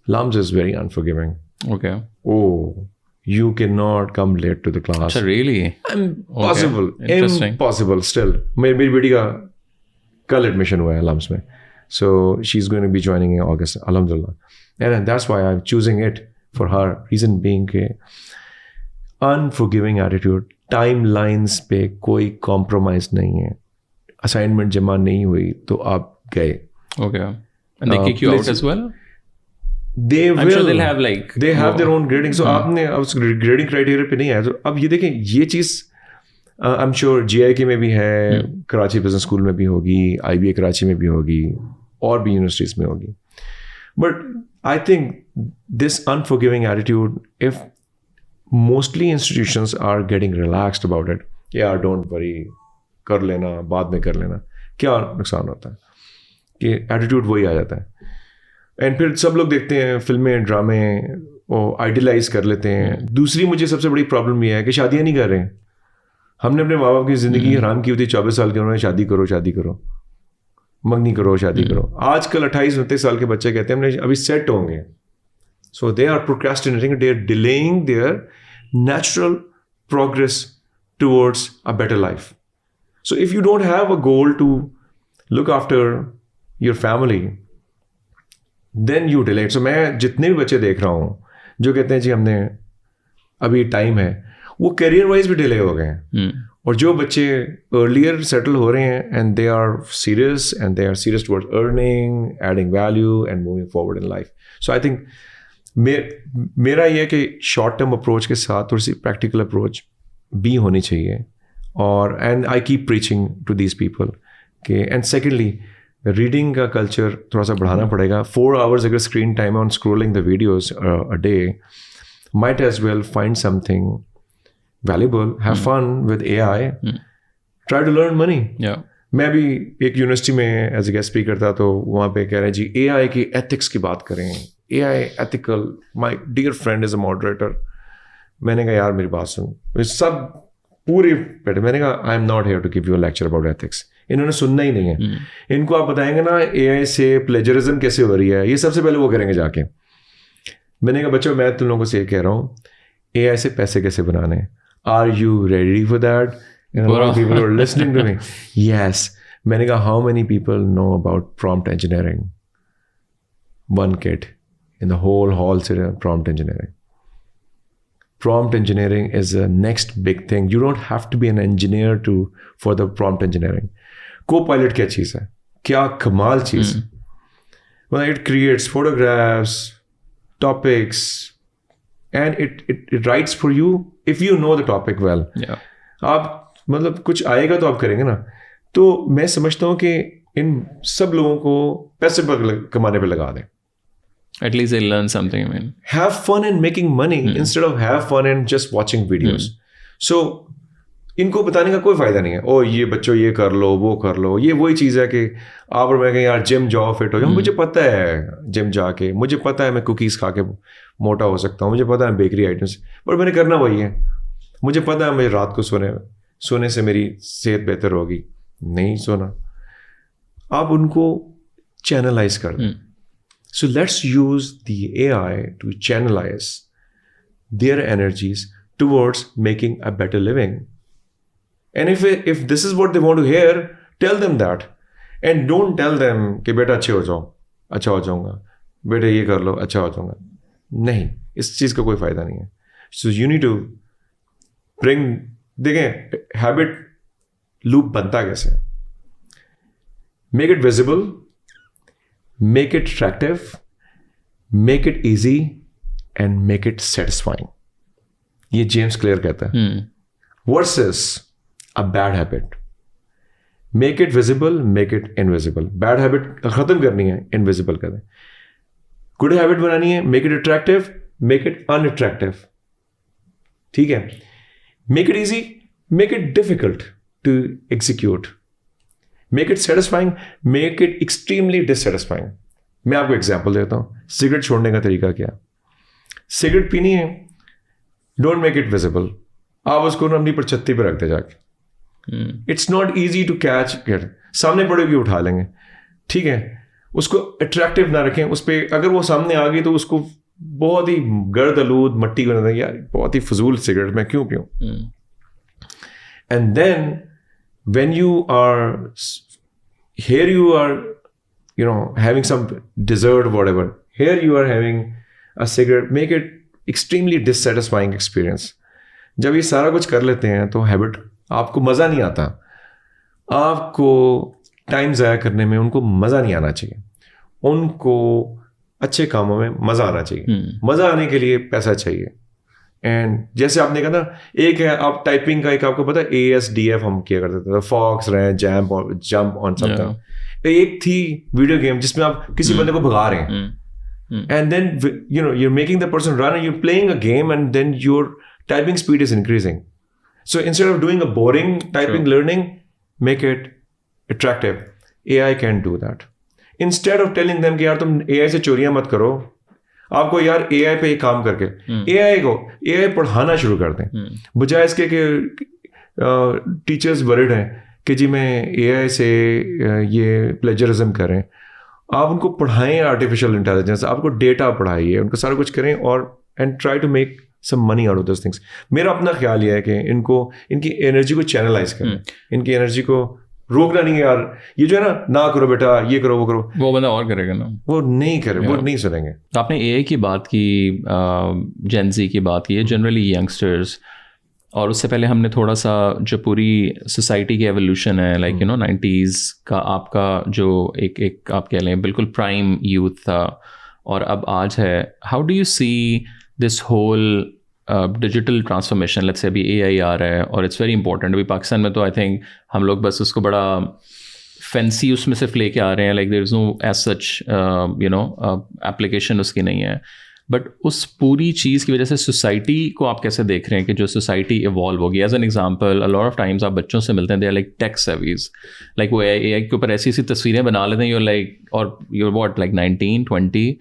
LUMS is very unforgiving. Okay. Oh, you cannot come late to the class. So really? Impossible. Okay. Interesting. Impossible still. मेरी बेटी का कल एडमिशन हुआ है LUMS में. So she's going to be joining in August, alhamdulillah. And that's why I'm choosing it for her. Reason being के unforgiving attitude, timelines पे कोई compromise नहीं है. असाइनमेंट जमा नहीं हुई तो आप गए. Okay. And they kick you out as well? They I'm will. sure they'll have like... They have their own grading. So आपने उस grading criteria पे नहीं आया. तो अब ये देखें, ये चीज़ I'm sure GIK में भी है, कराची बिजनेस स्कूल में भी होगी, IBA कराची में भी होगी, और भी यूनिवर्सिटीज़ में होगी. But I think this unforgiving attitude, if mostly institutions are getting relaxed about it, yeah, don't worry, कर लेना, बाद में कर लेना, क्या नुकसान होता है कि एटीट्यूड वही आ जाता है. एंड फिर सब लोग देखते हैं फिल्में, ड्रामे, और आइडियलाइज कर लेते हैं. दूसरी मुझे सबसे बड़ी प्रॉब्लम ये है कि शादियां नहीं कर रहे हैं. हमने अपने माँ बाप की ज़िंदगी हराम की होती, 24 साल के उन्होंने शादी करो, मंगनी करो, शादी करो. आजकल 28-29 साल के बच्चे कहते हैं हमने अभी सेट होंगे. So they are procrastinating, they are delaying their natural progress towards a better life. So if you don't have a goal to look after your family, then you delay it. So मैं जितने भी बच्चे देख रहा हूँ जो कहते हैं जी हमने अभी टाइम है, वो करियर वाइज भी डिले हो गए हैं. और जो बच्चे अर्लियर सेटल हो रहे हैं and they are serious towards earning, adding value and moving forward in life. So I think मेरा ये कि शॉर्ट टर्म अप्रोच के साथ थोड़ी सी प्रैक्टिकल अप्रोच भी होनी चाहिए. और and I keep preaching to these people के. एंड सेकेंडली रीडिंग का कल्चर थोड़ा सा बढ़ाना पड़ेगा. 4 hours अगर screen time on scrolling the videos a day, might as well find something valuable, have fun with AI, try to learn money. मैं भी एक यूनिवर्सिटी में एज ए गेस्ट स्पीकर था, तो वहाँ पे कह रहे हैं जी AI की एथिक्स की बात करें, AI ethical. My dear friend is a moderator. मैंने कहा यार मेरी बात सुन, सब पूरी बैठे. मैंने कहा I am not here to give you a lecture about ethics. इन्होंने सुनना ही नहीं है. इनको आप बताएंगे ना AI से प्लेजरिज्म कैसे हो रही है, ये सबसे पहले वो करेंगे जाके. मैंने कहा बच्चों मैं तुम लोगों से ये कह रहा हूँ, AI से पैसे कैसे बनाने, are you ready for that? People are listening to me. Yes. मैंने कहा how many people know about prompt engineering? 1 kid in the whole hall से prompt engineering. Prompt engineering is the next big thing. You don't have to be an engineer for the prompt engineering. Co-pilot क्या चीज़ है? क्या कमाल चीज़ है? Well, it creates photographs, topics, and it writes for you if you know the topic well. Yeah. आप मतलब कुछ आएगा तो आप करेंगे ना. तो मैं समझता हूँ कि इन सब लोगों को पैसे कमाने पे लगा दें. At least they learn something. I mean, have fun in making money instead of have fun in just watching videos. So इनको बताने का कोई फायदा नहीं है. ओ ये बच्चों ये कर लो, वो कर लो. ये वही चीज़ है कि आप और मैं कहें यार जिम जाओ, फिट हो जाओ. मुझे पता है जिम जाके, मुझे पता है मैं कुकीज़ खा के मोटा हो सकता हूँ, मुझे पता है बेकरी आइटम्स, पर मैंने करना वही है. मुझे पता है मुझे रात को सोने से मेरी सेहत बेहतर होगी. नहीं सोना. आप उनको चैनलाइज कर दें. So let's use the AI to channelize their energies towards making a better living. And if this is what they want to hear, tell them that. And don't tell them कि बेटा अच्छा हो जाऊंगा, बेटा ये कर लो, अच्छा हो जाऊंगा. नहीं, इस चीज़ का कोई फ़ायदा नहीं है. So you need to देखें हैबिट लूप बनता कैसे? Make it visible, make it attractive, make it easy and make it satisfying. ये जेम्स क्लियर कहता है. Versus a bad habit. Make it visible, make it invisible. Bad habit खत्म करनी है, invisible कर दें. गुड हैबिट बनानी है, make it attractive, make it unattractive. ठीक है. Make it easy, make it difficult to execute. Make it satisfying, make it extremely dissatisfying. मैं आपको एग्जाम्पल देता हूं. सिगरेट छोड़ने का तरीका क्या? सिगरेट पीनी है, डोंट मेक इट विजिबल. आप उसको अपनी परछत्ती पर रख दे जाके. It's not easy to catch. सामने पड़ेगी उठा लेंगे. ठीक है. उसको अट्रैक्टिव ना रखें. उस पर अगर वो सामने आ गई तो उसको बहुत ही गर्द आलूद मट्टी को ना, यार बहुत ही फजूल सिगरेट मैं क्यों पीऊं. And then when you are here, you are, you know, having some dessert or whatever. Here you are having a cigarette. Make it extremely dissatisfying experience. जब ये सारा कुछ कर लेते हैं तो हैबिट, आपको मज़ा नहीं आता. आपको टाइम ज़ाया करने में उनको मज़ा नहीं आना चाहिए. उनको अच्छे कामों में मज़ा आना चाहिए. मज़ा आने के लिए पैसा चाहिए. एंड जैसे आपने कहा ना, एक है आप टाइपिंग का, एक आपको पता है ASDF हम किया करते थे, फॉक्स रहे, जंप ऑन समथिंग. एक थी वीडियो गेम जिसमें आप किसी बंदे को भगा रहे हैं, and then you know you're making the person run and you're playing a game and then your typing speed is increasing. So instead of doing a boring typing learning, make it attractive. AI can do that. Instead of telling them कि यार तुम AI से चोरियां मत करो, आपको यार AI पे एक काम करके AI पढ़ाना शुरू कर दें. बजाय इसके कि टीचर्स वरिड हैं कि जी मैं AI से ये प्लेजरिज्म करें. आप उनको पढ़ाएं आर्टिफिशियल इंटेलिजेंस, आपको डेटा पढ़ाइए, उनको सारा कुछ करें और and try to make some money out of this things. मेरा अपना ख्याल ये है कि इनकी एनर्जी को चैनलाइज करें. इनकी एनर्जी को रोकना नहीं है यार. ये जो है ना करो बेटा, ये करो, वो करो, वो बंदा और करेगा ना, वो नहीं करे, वो नहीं सुनेंगे. आपने AI की बात की, जेन ज़ी की बात की, जनरली यंगस्टर्स, और उससे पहले हमने थोड़ा सा जो पूरी सोसाइटी की एवोल्यूशन है, लाइक 90s का आपका जो एक आप कह लें बिल्कुल प्राइम यूथ था और अब आज है. How do you see this whole digital transformation? Let's say अभी AI आ रहा है और इट्स वेरी इंपॉर्टेंट. अभी पाकिस्तान में तो आई थिंक हम लोग बस उसको बड़ा फैंसी उसमें सिर्फ लेके आ रहे हैं, like there is no as such application उसकी नहीं है. बट उस पूरी चीज़ की वजह से सोसाइटी को आप कैसे देख रहे हैं कि जो सोसाइटी इवॉल्व होगी? As an example, a lot of times आप बच्चों से मिलते हैं, they are like tech savvies, like वो AI के ऊपर ऐसी तस्वीरें बना लेते हैं, यूर लाइक, और you're what like 19-20,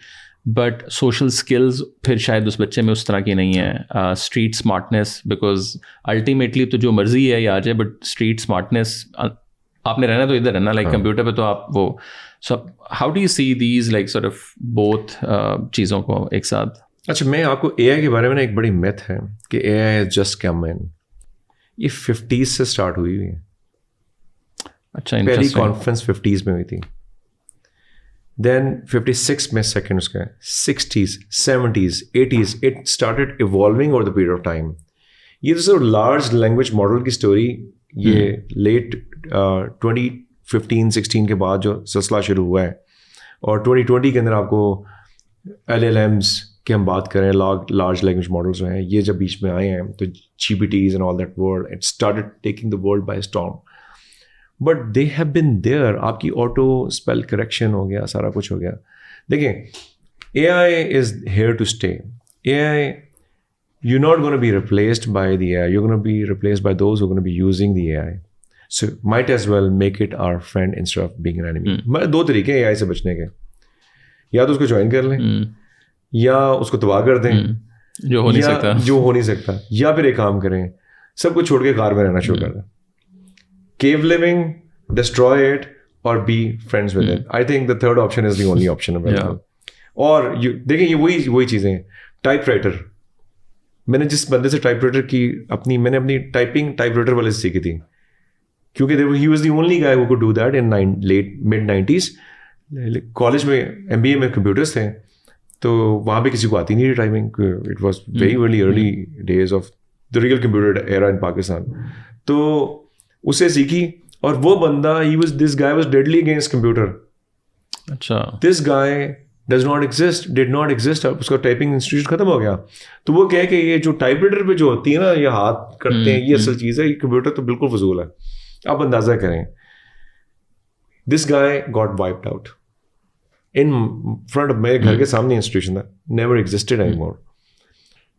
but social skills फिर शायद उस बच्चे में उस तरह की नहीं है. स्ट्रीट स्मार्टनेस, बिकॉज अल्टीमेटली तो जो मर्जी है ये आ जाए, बट स्ट्रीट स्मार्टनेस आपने रहना तो इधर रहना, लाइक कंप्यूटर पे तो आप वो. So how do you see these like sort of both चीज़ों को एक साथ? अच्छा, मैं आपको AI के बारे में ना एक बड़ी मिथ है कि AI हैज जस्ट कम इन. ये 50s से स्टार्ट हुई है. अच्छा, पहली कॉन्फ्रेंस 50s में हुई थी. Then 56 में सेकेंड उसका, 60s, 70s, 80s, it started evolving over the period of time. ये तो सिर्फ लार्ज लैंग्वेज मॉडल की स्टोरी ये लेट 2015-16 के बाद जो सिलसिला शुरू हुआ है, और 2020 के अंदर आपको LLMs की हम बात करें, लार्ज लैंग्वेज मॉडल्स हैं, ये जब बीच में आए हैं तो GPTs and all that world, it started taking the world by storm. But they have been there. आपकी ऑटो स्पेल करेक्शन हो गया, सारा कुछ हो गया. देखिए, AI is here to stay. AI, you're not going to be replaced by the AI. You're going to be replaced by those who are going to be using the AI. So might as well make it our friend instead of being an enemy. दो तरीके हैं AI से बचने के. या तो उसको join कर लें, या उसको तबाह कर दें, जो हो नहीं सकता, या फिर एक काम करें, सब कुछ छोड़ के कार में रहना शुरू कर दें. Cave living, destroy it, or be friends with it. I think the third option is the only option available. और देखिए, ये वही चीज़ें. टाइपराइटर, मैंने जिस बंदे से टाइपराइटर की मैंने अपनी टाइपिंग टाइपराइटर वाले से सीखी थी, क्योंकि he was the only guy who could do that in mid-90s. College में MBA में कंप्यूटर्स थे, तो वहाँ पे किसी को आती नहीं थी typing. It was very early days of the real computer era in Pakistan. तो उसे सीखी, और वो बंदा this guy was deadly against computer. अच्छा, this guy does not exist, did not exist. अब उसका टाइपिंग इंस्टीट्यूट खत्म हो गया। तो वो कहे कि ये जो टाइपराइटर पे जो होती है ना, ये हाथ करते हैं, ये असल चीज़ है, ये कंप्यूटर तो बिल्कुल फजूल है। आप अंदाजा करें, this guy got wiped out in front of मेरे घर के सामने इंस्टीट्यूशन था, नेवर एग्जिस्टेड एनीमोर।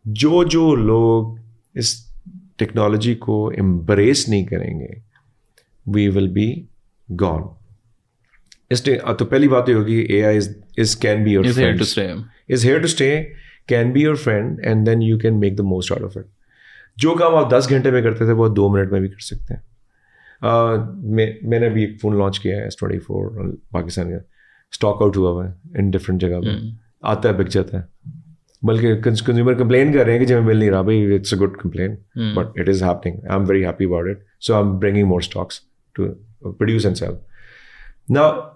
जो लोग इस टेक्नोलॉजी को एम्ब्रेस नहीं करेंगे, वी विल बी गॉन। तो पहली बात ये होगी, AI is can be your friend. here to stay. Is here to stay, can be your friend, and then you can make the most out of it. जो काम आप 10 घंटे में करते थे वो 2 मिनट में भी कर सकते हैं। मैंने भी एक फ़ोन लॉन्च किया है S24 पाकिस्तान का, स्टॉक आउट हुआ हुआ है इन डिफरेंट जगह पे, आता है बिक जाता है, बल्कि कंज्यूमर कंप्लेन कर रहे हैं कि जब मिल नहीं रहा। भाई it's a good complain, but it is happening. I am very happy about it, so I am bringing more stocks to produce and sell. Now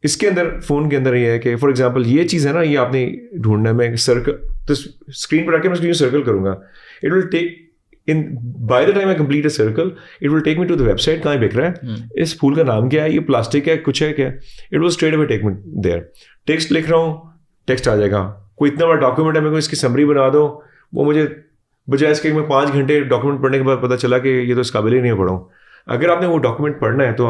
इसके अंदर, फ़ोन के अंदर ये है कि फॉर एग्जांपल ये चीज़ है ना, ये आपने ढूंढना है। मैं सर्कल तो स्क्रीन पर आके मैं स्क्रीन सर्कल करूँगा, it will take in by the time I complete a circle, it will take me to the website, कहाँ बिक रहा है, इस फूल का नाम क्या है, ये प्लास्टिक है, कुछ है क्या, it will straight away take me there. Text लिख रहा हूँ, टेक्स्ट आ जाएगा। कोई इतना बड़ा डॉक्यूमेंट है, मेरे को इसकी समरी बना दो, वो मुझे बजाय इसके मैं 5 घंटे डॉक्यूमेंट पढ़ने के बाद पता चला कि ये तो इस काबिल ही नहीं पढ़ा हूँ। अगर आपने वो डॉक्यूमेंट पढ़ना है तो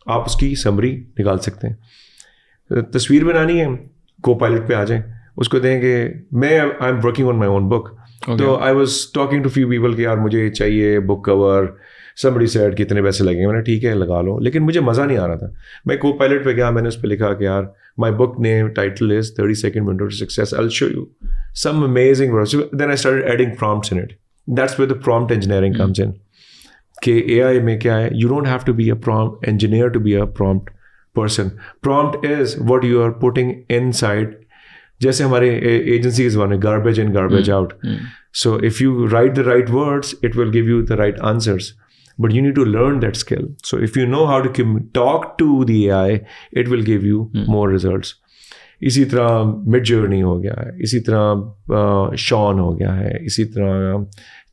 आप उसकी समरी निकाल सकते हैं। तस्वीर बनानी है, को पायलट पे आ जाएं, उसको देंगे। मैं I am working on my own book, तो I was talking to few people कि यार मुझे चाहिए बुक कवर, somebody said कितने पैसे लगेंगे, मैंने ठीक है लगा लो, लेकिन मुझे मज़ा नहीं आ रहा था। मैं को पायलट पे गया, मैंने उस पर लिखा कि यार my book name title is 30 Second Window to Success, I'll show you some amazing words. Then I started adding prompts in it. That's where the prompt engineering comes in. कि AI में क्या है, you don't have to be a prompt engineer to be a prompt person. Prompt is what you are putting inside. जैसे हमारे agencies वाले garbage in garbage out. So if you write the right words, it will give you the right answers. But you need to learn that skill. So if you know how to talk to the AI, it will give you more results. इसी तरह Midjourney हो गया है, इसी तरह Sean हो गया है, इसी तरह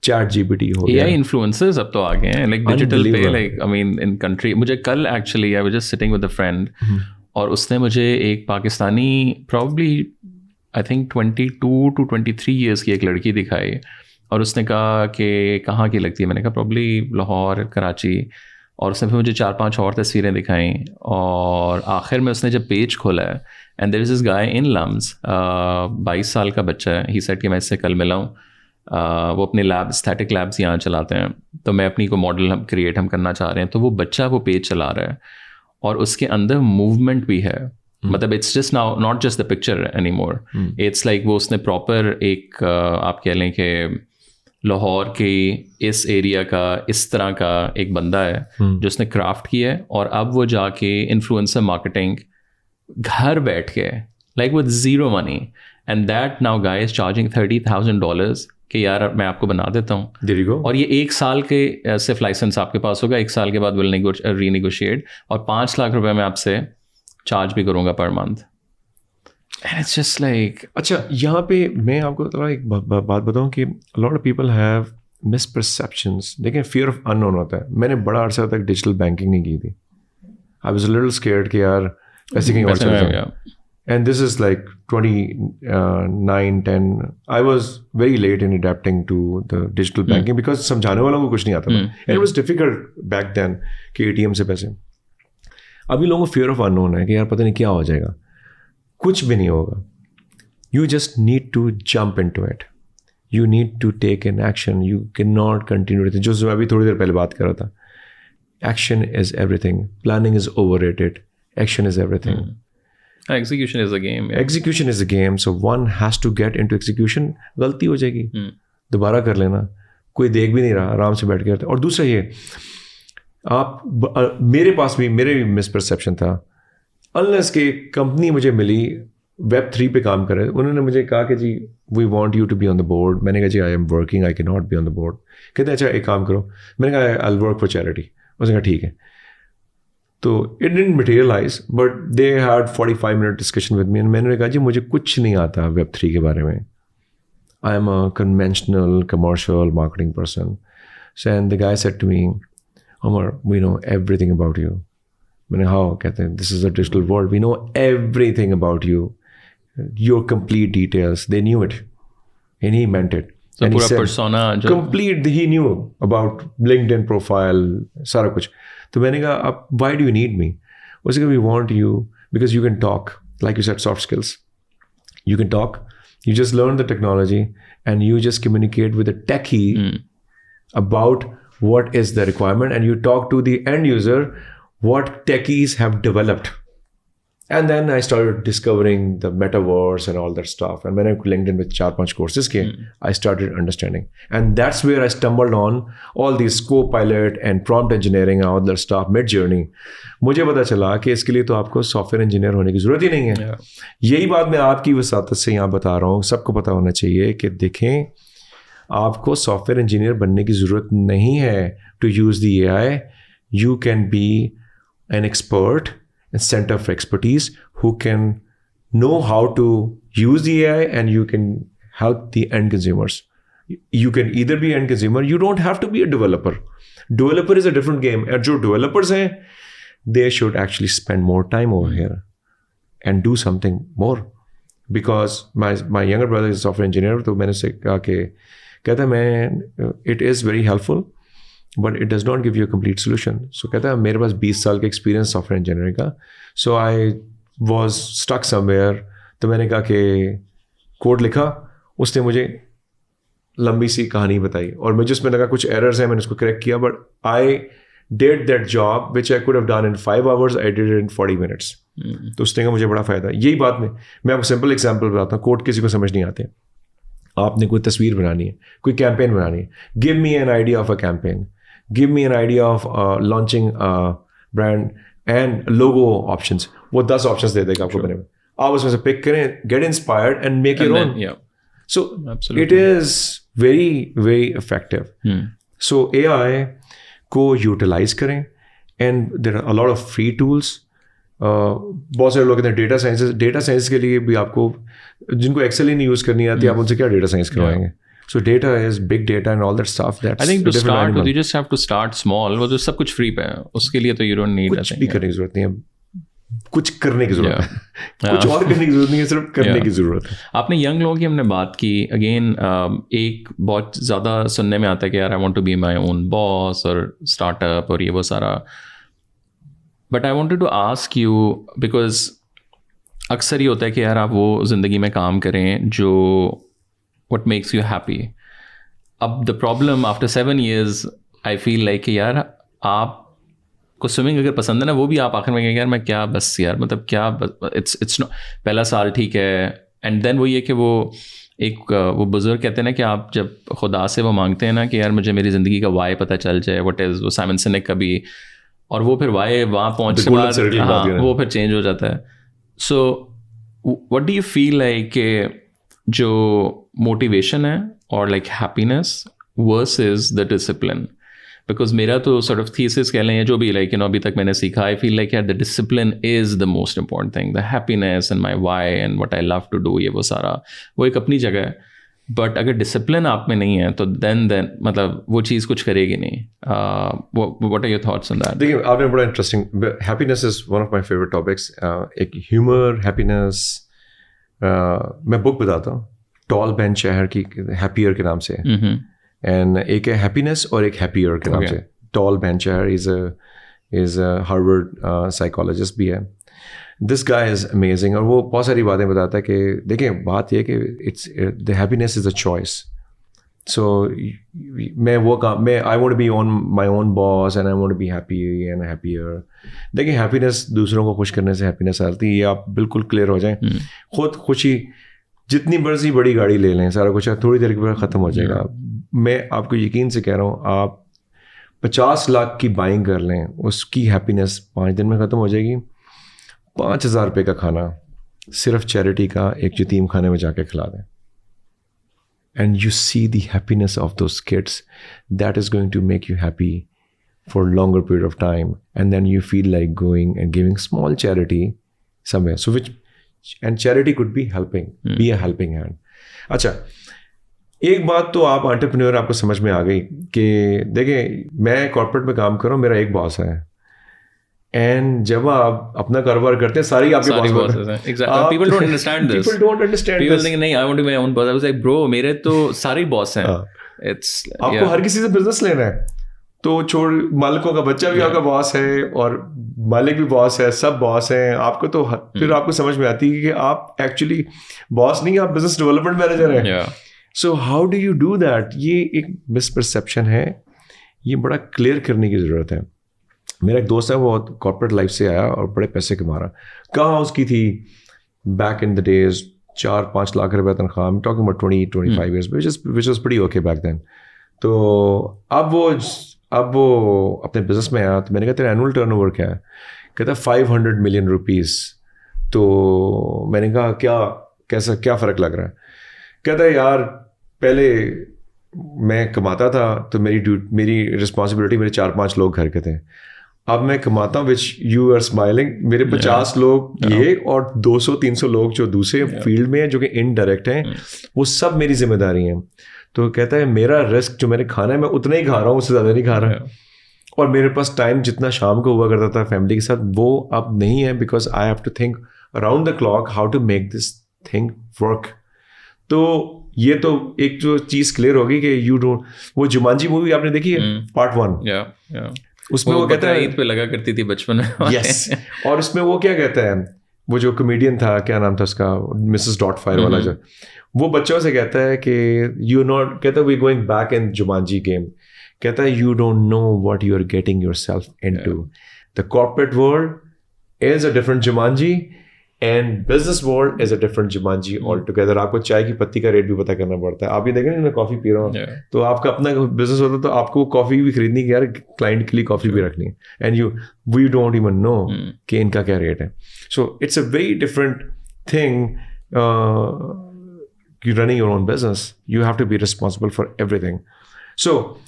ChatGPT हो गया। AI influencers अब तो आ गए हैं, like digital पे, like I mean in country। मुझे कल actually I was just sitting with a friend, और उसने मुझे एक Pakistani probably I think 22 to 23 years की एक लड़की दिखाई, और उसने कहा कि कहाँ की लगती है, मैंने कहा प्रॉब्ली लाहौर, कराची, और उसने फिर मुझे 4-5 और तस्वीरें दिखाई, और आखिर में उसने जब पेज खोला है, and there is this guy in LUMS, 22 साल का बच्चा है। ही सेड कि मैं इससे कल मिला हूँ, वो अपने लैब, स्टैटिक लैब्स यहाँ चलाते हैं, तो मैं अपनी को मॉडल हम करना चाह रहे हैं, तो वो बच्चा वो पेज चला रहा है, और उसके अंदर मूवमेंट भी है। मतलब it's just now not just the picture any more, it's like वो उसने प्रॉपर एक आप कह लें कि लाहौर के इस एरिया का इस तरह का एक बंदा है जो उसने क्राफ्ट किया है, और अब वो जाके इन्फ्लुएंसर मार्केटिंग घर बैठ के like with zero money, and that now guy is charging $30,000 कि यार मैं आपको बना देता हूँ। और ये 1 साल के सिर्फ लाइसेंस आपके पास होगा, 1 साल के बाद विल रीनेगोशिएट, और 5 लाख रुपए मैं आपसे चार्ज भी करूँगा per month. And it's just like, अच्छा, यहाँ पे मैं आपको थोड़ा एक बात बताऊँ कि a lot of people have misperceptions. देखें, fear of unknown होता है। मैंने बड़ा अर्सा तक डिजिटल बैंकिंग नहीं की थी। I was a little scared कि यार पैसे कहीं और चले जाएं। And this is like 2009-10. I was very late in adapting to the digital banking because समझाने वालों को कुछ नहीं आता था। And it was difficult back then कि ATM से पैसे। अभी लोगों को fear of unknown है कि यार पता नहीं क्या हो जाएगा। कुछ भी नहीं होगा। You just need to jump into it. You need to take an action. You cannot continue with it. जो मैं अभी थोड़ी देर पहले बात कर रहा था। Action is everything. Planning is overrated. Action is everything. Execution is a game. Yeah. Execution is a game. So one has to get into execution. गलती हो जाएगी, दोबारा कर लेना। कोई देख भी नहीं रहा, आराम से बैठ के करते। और दूसरा ये, आप मेरे भी मिसपरसेप्शन था। अनलेस के कंपनी मुझे मिली Web3 पे काम कर रहे, उन्होंने मुझे कहा कि जी we want you to be on the board. मैंने कहा जी I am working, I can not be on the board. कहते अच्छा एक काम करो, मैंने कहा I will work for charity. उसने कहा ठीक है। तो it didn't materialize, but they had 45 minute discussion with me, and मैंने कहा जी मुझे कुछ नहीं आता Web3 के बारे में, I am a conventional commercial marketing person. So, and the guy said to me, Omar, we know everything about you. मैंने how? कहते हैं, this is a digital world. We know everything about you. Your complete details. They knew it. And he meant it. So and पूरा he said, persona जो complete, he knew about LinkedIn profile, सारा कुछ. तो मैंने कहा, why do you need me? उसने कहा, we want you because you can talk. Like you said, soft skills. You can talk. You just learn the technology and you just communicate with a techie about what is the requirement, and you talk to the end user what techies have developed. And then I started discovering the metaverse and all that stuff. And when I LinkedIn with 4-5 courses came, I started understanding. And that's where I stumbled on all these Copilot and prompt engineering and all that stuff, mid-journey. मुझे पता चला कि इसके लिए तो आपको software engineer होने की ज़रूरत ही नहीं है. यही बात मैं आपकी वसातत से यहाँ बता रहा हूँ. सबको पता होना चाहिए कि देखें, आपको सॉफ्टवेयर इंजीनियर बनने की ज़रूरत नहीं है to use the AI. You can be an expert and center of expertise who can know how to use the AI, and you can help the end consumers. You can either be end consumer, you don't have to be a developer. Developer is a different game. And जो developers हैं, they should actually spend more time over here and do something more. Because my younger brother is a software engineer, तो मैंने उससे कहा कि कहता मैं it is very helpful, but it does not give you a complete solution. So कहता है मेरे पास 20 साल का एक्सपीरियंस सॉफ्टवेयर इंजीनियरिंग का. So I was stuck somewhere. तो मैंने कहा कि कोड लिखा, उसने मुझे लंबी सी कहानी बताई और मुझे उसमें लगा कुछ एरर्स हैं, मैंने उसको करेक्ट किया. But I did that job which I could have done in 5 hours, I did it in 40 minutes. तो उसने कहा मुझे बड़ा फ़ायदा. यही बात मैं आपको सिंपल एग्जाम्पल बताता हूँ. कोड किसी को समझ नहीं आते. आपने कोई तस्वीर बनानी है, कोई कैंपेन बनानी है. Give me an idea of a campaign. Give me an idea of launching a brand and logo options. वो 10 options दे देगा आपको बने में. आप उसमें से pick करें, get inspired and make your own. So absolutely. It is very, very effective. So AI को utilize करें, and there are a lot of free tools. बहुत सारे लोग कहते हैं डेटा साइंस के लिए भी आपको, जिनको एक्सेल ही नहीं यूज़ करनी आती, आप उनसे क्या डेटा साइंस करवाएंगे. So data is big data and all that stuff. That's I think to start with, you just have to start small. वो जो सब कुछ फ्री पे है, उसके लिए तो you don't need कुछ भी करने की जरूरत नहीं है. कुछ करने की जरूरत है. कुछ और करने की जरूरत नहीं है, सिर्फ करने की जरूरत है. आपने यंग लोगों की हमने बात की. अगेन एक बहुत ज़्यादा सुनने में आता है कि यार I want to be my own boss और स्टार्टअप और ये वो सारा. But I wanted to ask you, because अक्सर ये होता है कि यार आप वो ज़िंदगी में काम करें जो what makes you happy. अब the problem after 7 years, I feel like यार आपको स्विमिंग अगर पसंद है ना, वो भी आप आखिर में कहेंगे यार मैं क्या बस यार मतलब क्या it's not, पहला साल ठीक है. एंड देन वो ये कि वो एक वो बुजुर्ग कहते हैं ना कि आप जब खुदा से वो मांगते हैं ना कि यार मुझे मेरी ज़िंदगी का वाई पता चल जाए, व्हाट इज़, वो साइमन सिनेक का भी, और वो फिर वाई वहाँ पहुँचने के बाद हाँ वो फिर चेंज हो जाता है. So what do you feel like जो मोटिवेशन है और like happiness versus the discipline? Because मेरा तो सॉर्ट ऑफ थीसिस कह लें जो भी लाइक अभी तक मैंने सीखा, आई फील लाइक यार the discipline is the most important thing. The happiness and my why and what I love to do, ये वो सारा वो एक अपनी जगह है. बट अगर डिसिप्लिन आप में नहीं है तो देन मतलब वो चीज़ कुछ करेगी नहीं. What are your thoughts on that? देखिए आपने बड़ा interesting, happiness is one of my favourite topics. एक ह्यूमर हैप्पीनेस, मैं बुक बताता हूँ, टॉल बेन शहर की, हैप्पियर के नाम से. एंड एक है हैप्पीनेस और एक हैप्पियर के नाम से. टॉल बेन शहर इज़ हार्वर्ड साइकोलॉजिस्ट भी है. दिस गाय इज़ अमेजिंग, और वो बहुत सारी बातें बताता है कि देखिए बात यह कि it's the happiness is a choice. So मैं वो काम, मैं I want be on my own boss and I want be happy and happier. देखिए हैप्पीनेस दूसरों को खुश करने से हैप्पीनेस आती है, ये आप बिल्कुल क्लियर हो जाएं. खुद खुशी, जितनी मर्जी बड़ी गाड़ी ले लें, सारा कुछ थोड़ी देर के बाद ख़त्म हो जाएगा. मैं आपको यकीन से कह रहा हूँ, आप 50 लाख की बाइंग कर लें, उसकी हैप्पीनेस 5 दिन में ख़त्म हो जाएगी. 5,000 रुपये का खाना सिर्फ चैरिटी का एक यतीम खाने में जाके खिला दें, and you see the happiness of those kids, that is going to make you happy for a longer period of time, and then you feel like going and giving small charity somewhere. So and charity could be helping, be a helping hand. अच्छा, एक बात तो आप entrepreneur आपको समझ में आ गई कि देखिए मैं कॉर्पोरेट में काम कर रहा हूँ, मेरा एक बॉस है, एंड जब आप अपना कारोबार करते हैं सारी आपके सारी बॉस bosses हैं. Exactly. People don't understand this. People don't understand People this. think नहीं, I want to be my own boss. I was like, bro, मेरे तो सारे बॉस हैं. It's आपको हर किसी से बिजनेस लेना है तो छोड़, मालिकों का बच्चा भी आपका बॉस है और मालिक भी बॉस है, सब बॉस हैं आपको, तो फिर आपको समझ में आती है कि आप एक्चुअली बॉस नहीं, आप बिजनेस डेवलपमेंट मैनेजर हैं. So how do you do that? ये एक मिसपरसेप्शन है, ये बड़ा क्लियर करने की ज़रूरत है. मेरा एक दोस्त है, वो कॉर्पोरेट लाइफ से आया और बड़े पैसे कमा रहा. कहाँ उसकी थी back in the days 4-5 lakh रुपए तनख्वाह. I'm talking about 20-25 years, which was pretty okay back then. तो अब वो अपने बिजनेस में आया, तो मैंने कहा तेरा एनुअल टर्नओवर क्या है? कहता 500 मिलियन रुपीस. तो मैंने कहा क्या फ़र्क लग रहा है? कहता है यार पहले मैं कमाता था तो मेरी रिस्पॉन्सिबिलिटी मेरे 4-5 लोग घर के थे. अब मैं कमाता हूँ, विच यू आर स्माइलिंग, मेरे 50 लोग ये और 200-300 लोग जो दूसरे फील्ड में हैं जो कि इनडायरेक्ट हैं, वो सब मेरी जिम्मेदारी हैं. तो कहता है मेरा रिस्क जो मैंने खाना है मैं उतना ही खा रहा हूँ, उससे ज़्यादा नहीं खा रहा. और मेरे पास टाइम जितना शाम को हुआ करता था फैमिली के साथ, वो अब नहीं है, because I have to think around the clock how to make this thing work. तो ये तो एक जो चीज़ क्लियर होगी कि यू डोंट. वो जुमांजी मूवी आपने देखी है पार्ट 1? उसमें वो कहता है ईद पे लगा करती थी बचपन में. यस. और उसमें वो क्या कहता है, वो जो कॉमेडियन था, क्या नाम था उसका, मिसेस डॉटफायर वाला, जो वो बच्चों से कहता है कि यू नॉट, कहता है we going back in Jumanji game. कहता है you don't know what you are getting yourself into. The corporate world is a different Jumanji and business world is a different Jumanji all together. आपको चाय की पत्ती का rate भी पता करना पड़ता है. आप ये देखें, मैं कॉफ़ी पी रहा हूँ, तो आपका अपना बिजनेस होता है तो आपको कॉफ़ी भी खरीदनी है यार, क्लाइंट के लिए कॉफ़ी भी रखनी है, and we don't even know कि इनका क्या रेट है. So it's a very different thing. Running your own business, you have to be responsible for everything. So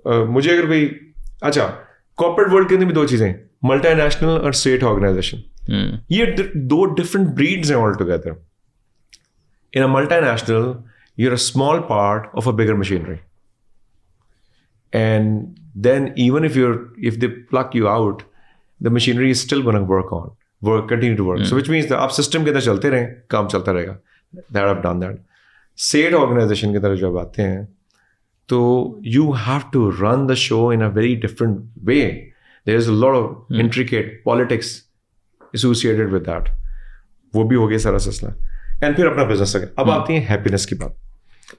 मुझे अगर कोई, अच्छा, कॉर्पोरेट वर्ल्ड के अंदर भी दो चीज़ें, मल्टीनेशनल और स्टेट ऑर्गेनाइजेशन. ये दो डिफरेंट ब्रीड्स हैं all together. In a multinational you're a small part of a bigger machinery, and then even if they pluck you out, the machinery is still going to continue to work. So which means that आप system के अंदर चलते रहें, काम चलता रहेगा. That I've done that. State organization की तरफ जब आते हैं तो you have to run the show in a very different way. There's a lot of intricate politics associated with that. वो भी हो गया सारा सिलसिला. एंड फिर अपना बिजनेस है. अब आती है हैप्पीनेस की बात.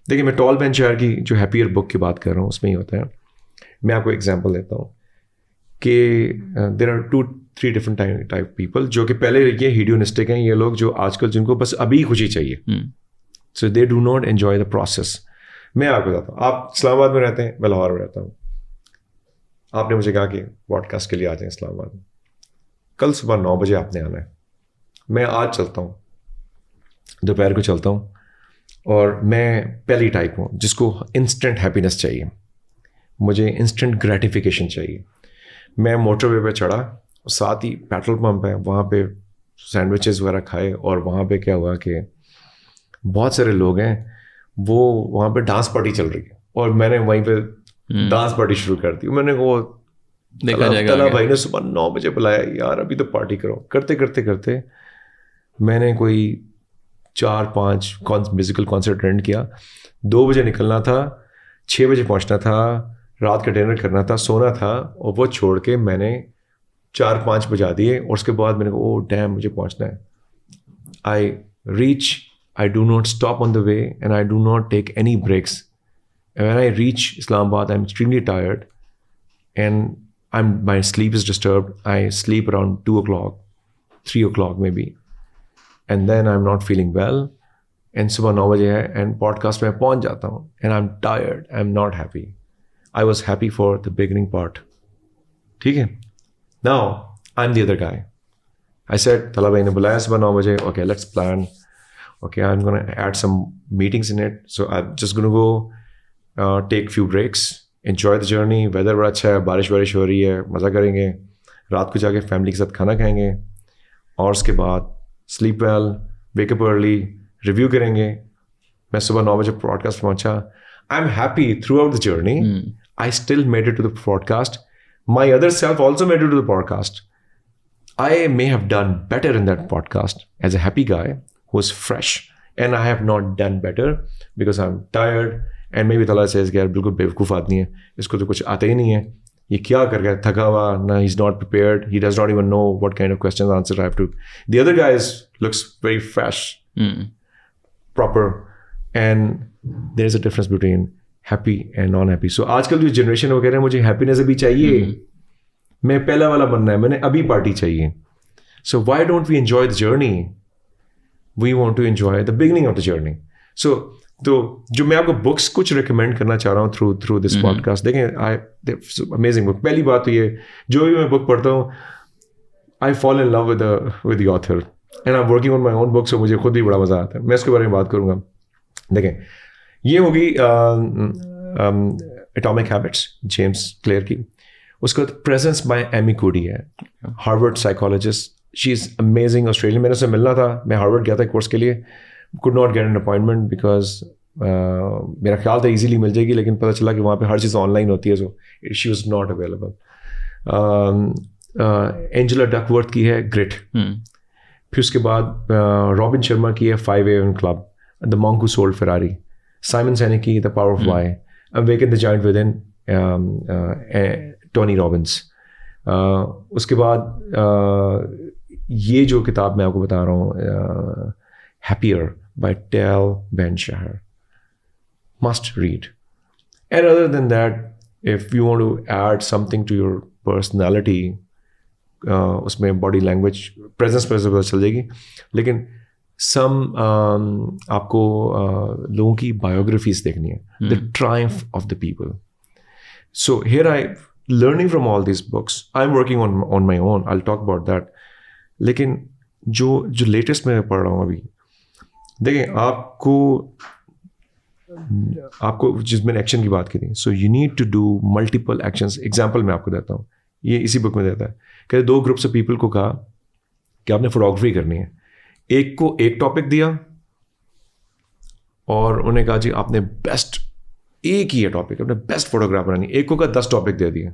देखिए, मैं टॉल बेंचायर की जो हैप्पियर बुक की बात कर रहा हूँ, उसमें ही होता है. मैं आपको एग्जांपल देता हूँ कि there are 2-3 different type people, जो कि पहले ये हीडियोनिस्टिक हैं, ये लोग जो आजकल जिनको बस अभी खुशी चाहिए. So they do not enjoy the process. मैं आपको बताता हूँ, आप इस्लामाबाद में रहते हैं, मैं लाहौर में रहता हूँ. आपने मुझे कहा कि पॉडकास्ट के लिए आ जाएं इस्लामाबाद में. कल सुबह 9 बजे आपने आना है. मैं आज चलता हूँ, दोपहर को चलता हूँ, और मैं पहली टाइप हूँ जिसको इंस्टेंट हैप्पीनेस चाहिए, मुझे इंस्टेंट ग्रेटिफिकेशन चाहिए. मैं मोटरवे पे चढ़ा, साथ ही पेट्रोल पंप है, वहाँ पे सैंडविचेस वगैरह खाए, और वहाँ पे क्या हुआ कि बहुत सारे लोग हैं, वो वहाँ पे डांस पार्टी चल रही है, और मैंने वहीं पे डांस पार्टी शुरू कर दी. मैंने वो देखा जाएगा, तला भाई ने सुबह 9 बजे बुलाया, यार अभी तो पार्टी करो. करते करते करते मैंने कोई 4-5 म्यूजिकल कॉन्सर्ट अटेंड किया. 2 बजे निकलना था, 6 बजे पहुंचना था, रात का डिनर करना था, सोना था, और वो छोड़ के मैंने 4-5 बजा दिए. और उसके बाद मैंने कहा ओ डैम, मुझे पहुंचना है. I do not stop on the way, and I do not take any breaks. When I reach Islamabad, I am extremely tired, and my sleep is disturbed. I sleep around 2 o'clock, 3 o'clock maybe. And then I'm not feeling well. And सुबह 9 बजे है, and podcast में पहुंच जाता हूँ, and I'm tired. I'm not happy. I was happy for the beginning part. ठीक है? Now, I'm the other guy. I said, तला भाई ने बुलाया सुबह 9 बजे. Okay, let's plan. Okay, I'm going to add some meetings in it. So I'm just going to go take few breaks. Enjoy the journey. Weather बड़ा अच्छा है, बारिश हो रही है, मज़ा करेंगे. रात को जाके फैमिली के साथ खाना खाएंगे, और उसके बाद sleep well, wake up early, review करेंगे, मैं सुबह 9 बजे पॉडकास्ट पहुंचा, I am happy throughout the journey, I still made it to the podcast, my other self also made it to the podcast. I may have done better in that podcast as a happy guy who was fresh, and I have not done better because I'm tired and maybe Allah says यार बिल्कुल बेवकूफ़ आदमी है, इसको तो कुछ आता ही नहीं है, ये क्या कर गया, थका हुआ ना, he's not prepared, he does not even know what kind of questions answer I have to. The other guy looks very fresh, proper, and there is a difference between happy and non-happy. So आजकल जो generation वगैरह मुझे happiness अभी चाहिए, मैं पहला वाला बनना है, मैंने अभी पार्टी चाहिए. So why don't we enjoy the journey? We want to enjoy the beginning of the journey. So तो जो मैं आपको बुक्स कुछ रिकमेंड करना चाह रहा हूँ थ्रू दिस पॉडकास्ट, देखें अमेजिंग बुक. पहली बात तो ये, जो भी मैं बुक पढ़ता हूँ I fall in love with the author and I am working on my own book, so मुझे खुद ही बड़ा मजा आता है. मैं इसके बारे में बात करूँगा. देखें, ये होगी एटॉमिक हैबिट्स, जेम्स क्लियर की. उसका प्रेजेंस बाय एमी कूडी है, Harvard psychologist. She is amazing, Australian. मैंने उससे मिलना था, मैं हार्वर्ड गया था कोर्स के लिए, could not get an appointment because मेरा ख्याल था ईजीली मिल जाएगी, लेकिन पता चला कि वहाँ पे हर चीज़ ऑनलाइन होती है, so she was not available. Angela Duckworth की है ग्रिट. फिर उसके बाद रॉबिन शर्मा की है 5 AM club, the monk who sold Ferrari. Simon Sinek की the power of why, awaken the giant within, Tony Robbins. उसके बाद ये जो किताब मैं आपको बता रहा हूँ, happier by Tal Ben-Shahar, must read. And other than that, if you want to add something to your personality, उसमें बॉडी लैंग्वेज प्रेजेंस पर पता चल जाएगी, लेकिन आपको लोगों की बायोग्राफीज देखनी है, the Triumph of the people. So here I learning from all these books. I'm working on my own. I'll talk about that. लेकिन जो लेटेस्ट मैं पढ़ रहा हूँ अभी, देखें, आपको जिस मैंने एक्शन की बात की थी, so you need to do multiple actions. Example मैं आपको देता हूँ, ये इसी बुक में देता है. कहते 2 ग्रुप्स ऑफ पीपल को कहा कि आपने फोटोग्राफी करनी है. एक को एक टॉपिक दिया और उन्हें कहा जी आपने बेस्ट, एक ही है टॉपिक, अपने बेस्ट फोटोग्राफ बनानी. एक को का 10 टॉपिक दे दिए.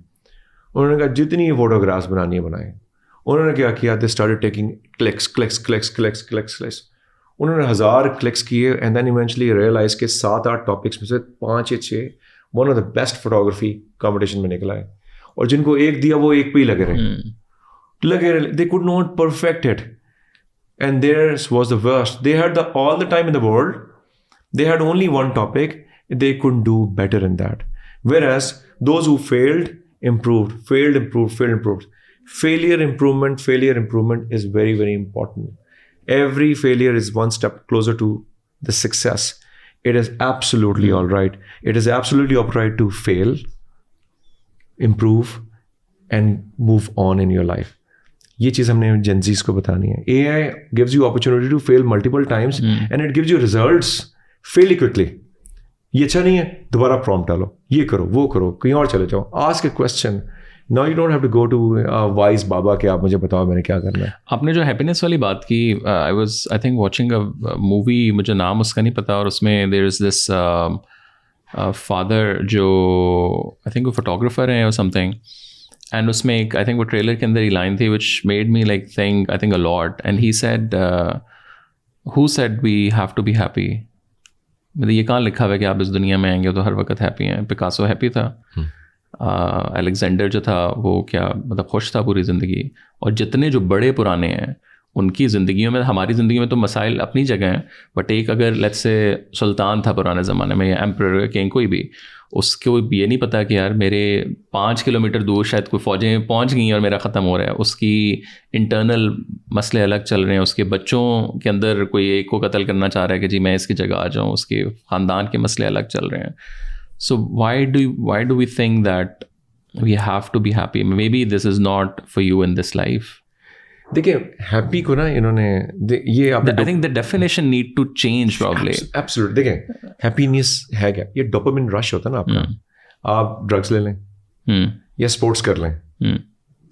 उन्होंने कहा जितनी फोटोग्राफ्स बनानी है बनाए. उन्होंने क्या किया, दे स्टार्टेड टेकिंग क्लिक्स. उन्होंने 1000 क्लिक्स किए एंड देन इवेंचुअली रियलाइज के 7-8 टॉपिक्स में से 5 या 6 one of the best photography competition में निकला है. और जिनको एक दिया वो एक पे ही लगे रहे. They could not perfect it and theirs was the worst. They had all the time in the world, they had only one topic, they couldn't do better in that. Whereas those who failed improved. Failure improvement is very, very important. Every failure is one step closer to the success. It is absolutely all right. It is absolutely all right to fail, improve, and move on in your life. ये चीज़ हमने Gen Zs को बतानी है. AI gives you opportunity to fail multiple times and it gives you results fairly quickly. ये अच्छा नहीं है, दोबारा प्रॉम्प्ट डालो, ये करो, वो करो, कहीं और चले जाओ, ask a question. Now you don't have to go to wise बाबा कि आप मुझे बताओ मैंने क्या करना है. आपने जो हैप्पीनेस वाली बात की, I think watching a movie, मुझे नाम उसका नहीं पता, और उसमें देयर इज दिस फादर जो आई थिंक वो फोटोग्राफर है और समथिंग, एंड उसमें एक आई थिंक वो ट्रेलर के अंदर ही लाइन थी which made me like think I think a lot, and he said who said we have to be happy. मतलब ये कहाँ लिखा हुआ है कि आप इस दुनिया में आएंगे तो हर वक्त हैप्पी हैं. पिकासो हैप्पी था, अलेक्जेंडर जो था वो क्या मतलब खुश था पूरी ज़िंदगी. और जितने जो बड़े पुराने हैं उनकी ज़िंदगियों में, हमारी ज़िंदगी में तो मसाइल अपनी जगह हैं, बट एक अगर लेट्स से सुल्तान था पुराने ज़माने में या एम्परर किंग कोई भी, उसको ये नहीं पता कि यार मेरे 5 किलोमीटर दूर शायद कोई फ़ौजें पहुंच गई और मेरा ख़त्म हो रहा है. उसकी इंटरनल मसले अलग चल रहे हैं, उसके बच्चों के अंदर कोई एक को कत्ल करना चाह रहा है कि जी मैं इसकी जगह आ जाऊँ, उसके ख़ानदान के मसले अलग चल रहे हैं. So why do we think that we have to be happy? May be this is not for you in this life. देखिए हैप्पी को ना इन्होंने ये I think the definition need to change probably. Absolutely. देखें happiness है क्या, ये dopamine rush होता है ना आपका. आप ड्रग्स ले लें या स्पोर्ट्स कर लें,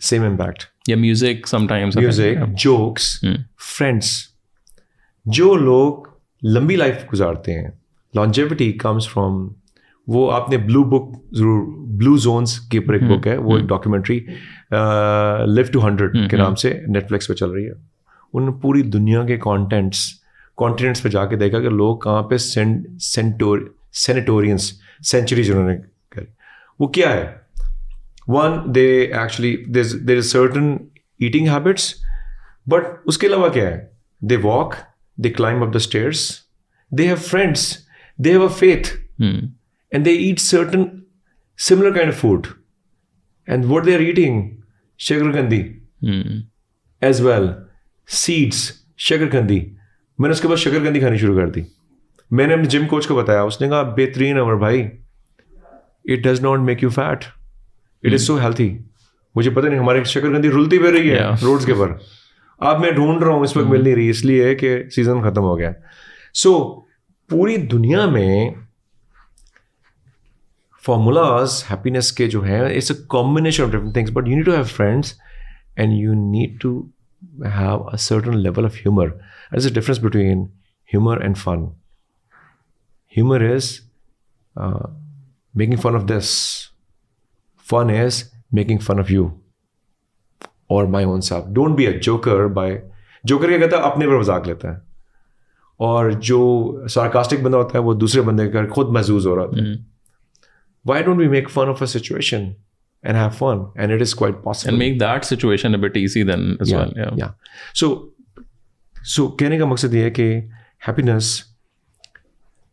सेम इम्पैक्ट. या music, sometimes music, jokes, friends. जो लोग लंबी लाइफ गुजारते हैं लॉन्जेविटी कम्स फ्रॉम, वो आपने ब्लू बुक जरूर, ब्लू जोन्स के ऊपर एक बुक है, वो एक डॉक्यूमेंट्री लिव टू 100 के नाम से नेटफ्लिक्स पे चल रही है। उन पूरी दुनिया के कॉन्टिनेंट्स पे जाके देखा कि लोग कहाँ पे सेनेटोरियंस सेंचुरीज उन्होंने करी। वो क्या है, one they actually there is certain eating habits, but उसके अलावा क्या है, they walk, they climb up the stairs, they have friends, they have a faith, and they eat certain similar kind of food, and what they are eating, shakarkandi as well, seeds, shakarkandi। मैंने उसके बाद शक्करकंदी खानी शुरू कर दी। मैंने अपने gym coach को बताया, उसने कहा बेहतरीन है भाई, it does not make you fat, it is so healthy. मुझे पता नहीं, हमारे शक्करकंदी रुलती भी रही है रोड्स के ऊपर, अब मैं ढूंढ रहा हूँ, इस वक्त मिल नहीं रही, इसलिए कि सीजन खत्म हो गया। सो पूरी दुनिया में formulas happiness के जो है, it's a combination of different things, but you need to have friends and you need to have a certain level of humor. There's a difference between humor and fun. Humor is making fun of this. Fun is making fun of you or my own self. Don't be a joker joker क्या कहता है, अपने पर मजाक लेता है, और जो sarcastic बंदा होता है वो दूसरे बंदे का खुद महसूस हो रहा होता है। Why don't we make fun of a situation and have fun? And it is quite possible. And make that situation a bit easy then as well. Yeah. So कहने का मकसद ये है कि happiness,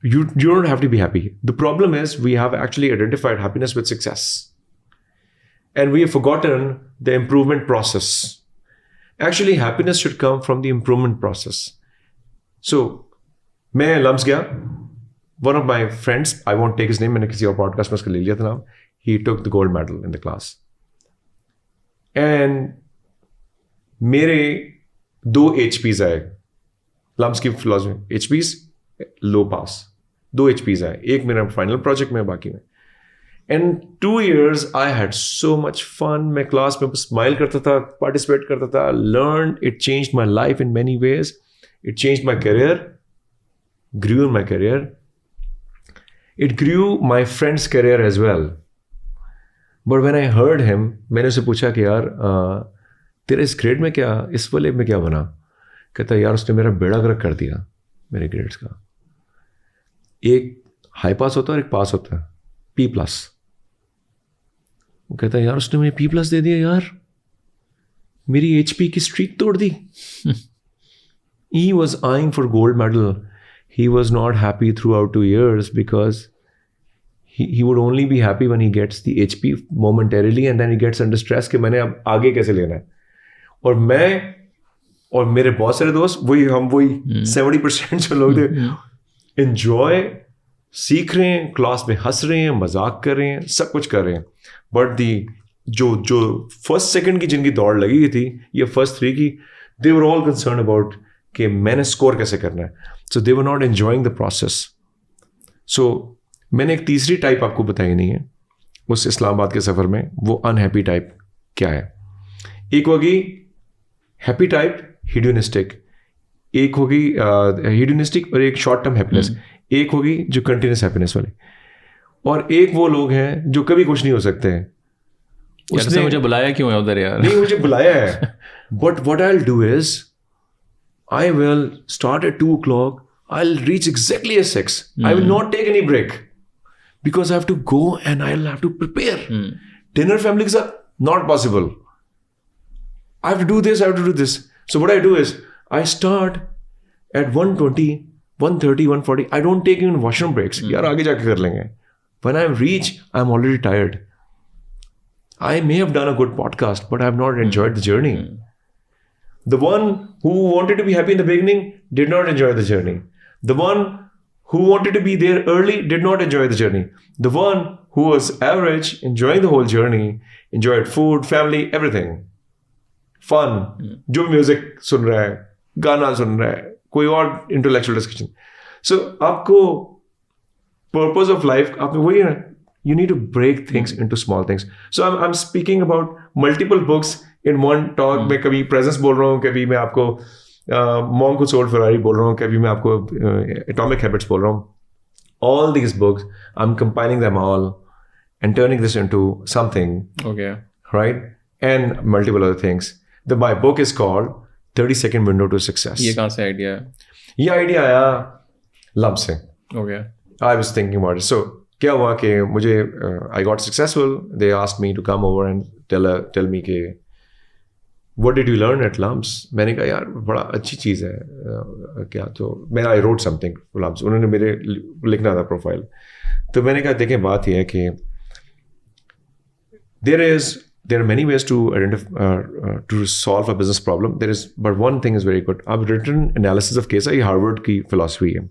you don't have to be happy. The problem is we have actually identified happiness with success. And we have forgotten the improvement process. Actually, happiness should come from the improvement process. So, मैं lumps गया, one of my friends, I won't take his name, मैंने किसी और podcast में उसका ले लिया था नाम, he took the gold medal in the class. And मेरे 2 HPs आए, लम्स की फिलॉसफी, HPs लो पास, 2 HPs आए, एक मेरा फाइनल प्रोजेक्ट में, बाकी में। And 2 years I had so much fun. मैं क्लास में स्माइल करता था, पार्टिसिपेट करता था, learned, it changed my life in many ways, it changed my career, grew in my career. It grew my friend's career as well. But when I heard him, मैंने उसे पूछा कि यार तेरे इस ग्रेड में क्या, इस वाले में क्या बना? कहता यार उसने मेरा बेड़ा गर्क कर दिया मेरे ग्रेड्स का। एक हाई पास होता है और एक पास होता है, P+। वो कहता यार उसने मुझे P+ दे दिया यार, मेरी HP की स्ट्रीक तोड़ दी। He was eyeing for gold medal. He was not happy throughout 2 years because he would only be happy when he gets the HP momentarily, and then he gets under stress कि मैंने अब आगे कैसे लेना है। और मैं और मेरे बहुत सारे दोस्त वही 70% जो लोग थे, enjoy, सीख रहे हैं, क्लास में हंस रहे हैं, मजाक कर रहे हैं, सब कुछ कर रहे हैं। बट जो फर्स्ट सेकंड की जिनकी दौड़ लगी हुई थी या फर्स्ट 3 की, they were all concerned about कि मैंने स्कोर कैसे करना है। So they were not enjoying the process. So मैंने एक तीसरी टाइप आपको बताई नहीं है उस इस्लामाबाद के सफ़र में, वो अनहैप्पी टाइप क्या है। एक होगी हैप्पी टाइप, हीडोनिस्टिक, एक होगी हीडोनिस्टिक और एक शॉर्ट टर्म हैप्पीनेस, एक होगी जो कंटिन्यूस हैप्पीनेस वाली, और एक वो लोग हैं जो कभी खुश नहीं हो सकते हैं। उसने मुझे बुलाया क्यों है उधर यार? नहीं, मुझे बुलाया है, but what I will do is I will start at 2 o'clock. I'll reach exactly at 6. I will not take any break because I have to go and I'll have to prepare. Dinner family ke saath, not possible. I have to do this, I have to do this. So what I do is I start at 1:20, 1:30, 1:40. I don't take even washroom breaks. यार आगे जाके कर लेंगे. When I reach, I'm already tired. I may have done a good podcast, but I have not enjoyed the journey. The one who wanted to be happy in the beginning did not enjoy the journey. The one who wanted to be there early did not enjoy the journey. The one who was average, enjoying the whole journey, enjoyed food, family, everything. Fun. जो music सुन रहा है, गाना सुन रहा है, कोई और intellectual discussion. सो आपको purpose of life आपने वही है, you need to break things into small things. So I'm speaking about multiple books in one talk. मैं कभी प्रेजेंस बोल रहा हूँ, कभी मैं आपको मॉन्क हू सोल्ड फरारी बोल रहा हूँ, कभी मैं आपको एटॉमिक हैबिट्स बोल रहा हूँ। all these books, I'm compiling them all and turning this into something, Okay. right? And multiple other things. My book is called 30-second window to success. ये कहाँ से आइडिया है? ये आइडिया आया लम्ब से. Okay. I was thinking about it. So क्या हुआ कि मुझे I got successful. They asked me to come over and tell me कि what did you learn at lumps? मैंने कहा यार बड़ा अच्छी चीज़ है. क्या तो मैं I wrote something lumps. उन्होंने मेरे लिखना था प्रोफाइल. तो मैंने कहा देखें बात यह है कि there are many ways to identify to solve a business problem. But one thing is very good. I've written analysis of case. ये हार्वर्ड की philosophy है.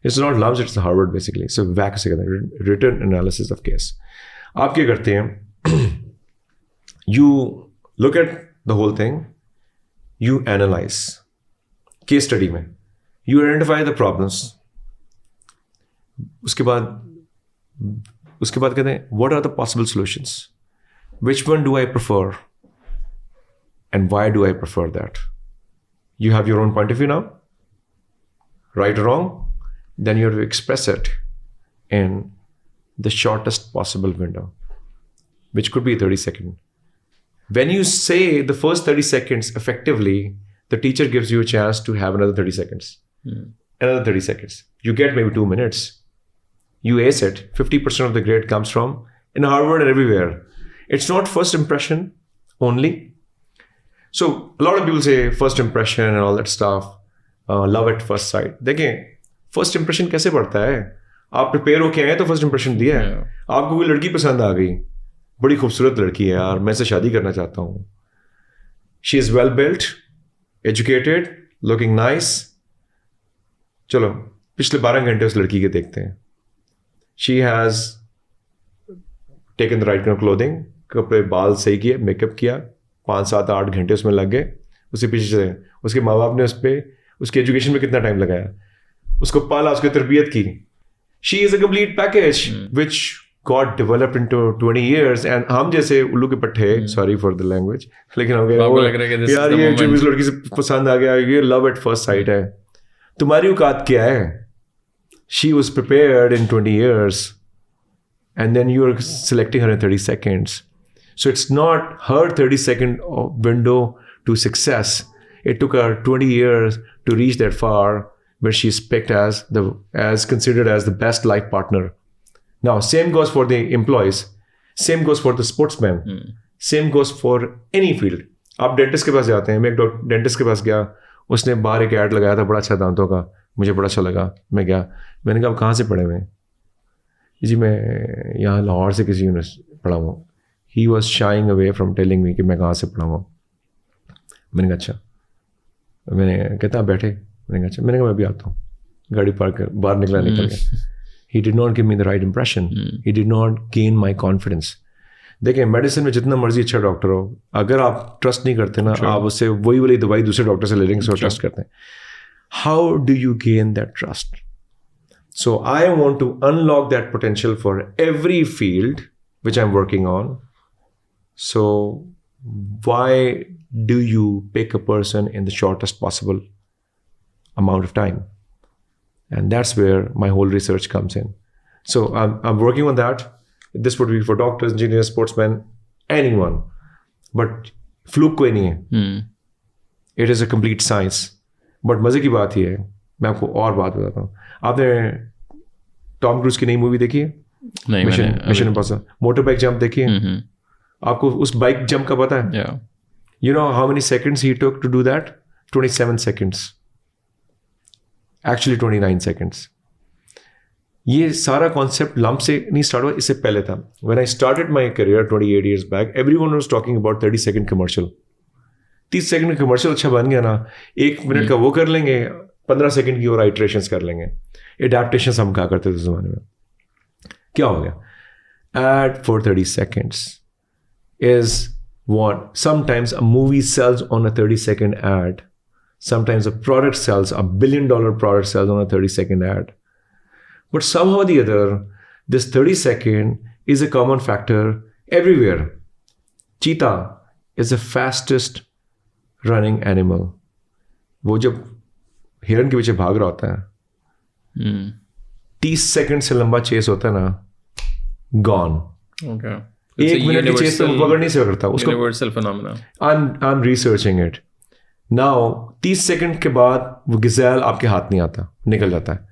It's not lumps, it's Harvard basically. So WAC से कहते हैं written analysis of case. आप क्या करते हैं? You look at the whole thing. You analyze. Case study में you identify the problems. उसके बाद कहते हैं what are the possible solutions? Which one do I prefer? And why do I prefer that? You have your own point of view now? Right or wrong? Then you have to express it in the shortest possible window, which could be 30 seconds. When you say the first 30 seconds effectively, the teacher gives you a chance to have another 30 seconds. Another 30 seconds. You get maybe 2 minutes. You ace it. 50% of the grade comes from in Harvard and everywhere. It's not first impression only. So a lot of people say first impression and all that stuff. Love at first sight. देखें first impression कैसे पड़ता है? आप prepare होके आए तो first impression दिया है. आपको कोई लड़की पसंद आ गई, बड़ी खूबसूरत लड़की है यार, मैं से शादी करना चाहता हूँ. She is well built, educated, looking nice. चलो पिछले 12 घंटे उस लड़की के देखते हैं. She has taken the right kind of clothing, कपड़े बाल सही किए, मेकअप किया, 5, 7, 8 घंटे उसमें लग गए. उसके पीछे से उसके माँ बाप ने उस पर उसकी एजुकेशन में कितना टाइम लगाया, उसको पाला, उसकी तरबियत की. She is a complete package which got developed into 20 years. And हम जैसे उल्लू के पट्टे, सॉरी फॉर द लैंग्वेज, लेकिन हो गए यार ये जो इस लड़की से पसंद आ गया, ये लव एट फर्स्ट साइट है. तुम्हारी औकात क्या है? She was prepared in 20 years. And then you are selecting her in 30 seconds. So it's not her 30-second window to success. It took her 20 years to reach that far, where she's picked as considered as the best life partner. Now, same goes for the employees. Same goes for the sportsmen. Same goes for any field. आप dentist के पास जाते हैं. मैं एक dentist के पास गया, उसने बाहर एक ऐड लगाया था बड़ा अच्छा दांतों का, मुझे बड़ा अच्छा लगा. मैं गया, मैंने कहा आप कहाँ से पढ़े हुए? जी मैं यहाँ लाहौर से किसी यूनिवर्सिटी पढ़ा हुआ. He was sharing away from telling me कि मैं कहाँ से पढ़ा हुआ. मैंने कहा अच्छा. मैंने कहता बैठे. मैंने कहा अच्छा. मैंने कहा मैं भी आता हूँ. गाड़ी पार्क कर बाहर निकल गया. He did not give me the right impression. He did not gain my confidence. देखिए मेडिसिन में जितना मर्जी अच्छा डॉक्टर हो, अगर आप ट्रस्ट नहीं करते ना, आप उससे वही वाली दवाई दूसरे डॉक्टर से ले लेंगे सो ट्रस्ट करते हैं. How do you gain that trust? So I want to unlock that potential for every field which I'm working on. So why do you pick a person in the shortest possible amount of time? And that's where my whole research comes in. So I'm working on that. This would be for doctors, engineers, sportsmen, anyone. But fluke कोई नहीं है. It is a complete science. But मजे की बात ही है, मैं आपको और बात बताता हूँ. आपने टॉम क्रूज की नई मूवी देखी है? नहीं. Mission Impossible. Motor bike jump देखी है? आपको उस बाइक जंप का पता है? You know how many seconds he took to do that? 27 seconds. Actually 29 seconds. ये सारा कॉन्सेप्ट लंप से नहीं स्टार्ट हुआ, इससे पहले था. When I started my career 28 years back, everyone was talking about 30-second commercial. 30 second का कमर्शियल अच्छा बन गया ना, 1 मिनट का वो कर लेंगे, 15 सेकंड की और आइट्रेशंस कर लेंगे. एडेप्टेशंस हम क्या करते थे उस जमाने में. क्या हो गया? Ad for 30 seconds is what sometimes a movie sells on a 30-second ad. Sometimes a product sells, a $1 billion product sells on a 30-second ad. But somehow or the other, this 30-second is a common factor everywhere. Cheetah is the fastest running animal. वो जब हिरन के पीछे भाग रहा होता है, 30 second से लंबा चेस होता है ना, गॉन। Okay. एक मिनट की चेस पे वो पकड़ नहीं सकता उसको। Universal phenomena. I am researching it now. 30 second के बाद वो गज़ेल आपके हाथ नहीं आता, निकल जाता है।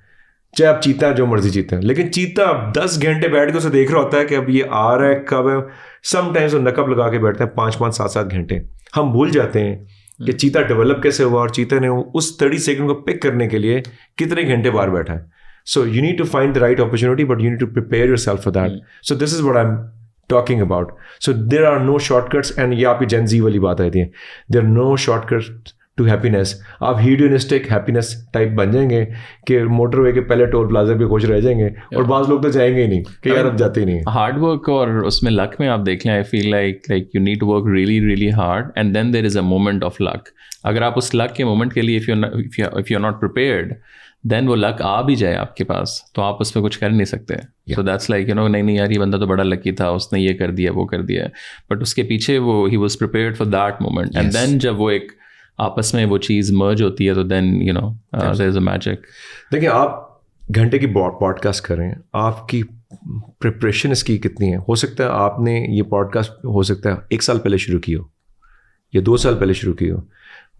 चाहे आप चीता जो मर्जी जीते हैं, लेकिन चीता 10 घंटे बैठ के उसे देख रहा होता है कि अब ये आ रहा है, कब है। समटाइम्स वो नकब लगा के बैठता है 5-5, 7-7 घंटे। हम भूल जाते हैं कि चीता डेवलप कैसे हुआ और चीता ने उस 30 सेकंड को पिक करने के लिए कितने घंटे बाहर बैठा है। So you need to find the right opportunity, but you need to prepare yourself for that. So this is what I am talking about. So there are no shortcuts, and ये आपकी जेन ज़ी वाली बात रहती है, there are no shortcuts to happiness. आप hedonistic happiness type बन जाएंगे कि मोटरवे के पहले टोल प्लाजा पे खुश रह जाएंगे, और बाज़ लोग तो जाएंगे ही नहीं कि यार अब जाते ही नहीं। हार्ड वर्क और उसमें लक में आप देख लें, I feel like you need to work really really hard and then there is a moment of luck. अगर आप उस लक के मोमेंट के लिए if you are not prepared, then वो लक आ भी जाए आपके पास तो आप उस पर कुछ कर नहीं सकते। सो दैट्स लाइक नहीं यार ये बंदा तो बड़ा लकी था, उसने ये कर दिया वो कर दिया, बट उसके पीछे वो ही was prepared for that moment, and then जब वो एक आपस में वो चीज़ मर्ज होती है तो then there is a magic. देखिए, आप घंटे की पॉडकास्ट कर रहे हैं, आपकी प्रिपरेशन इसकी कितनी है? हो सकता है आपने ये पॉडकास्ट हो सकता है 1 साल पहले शुरू की हो या 2 साल पहले शुरू की हो,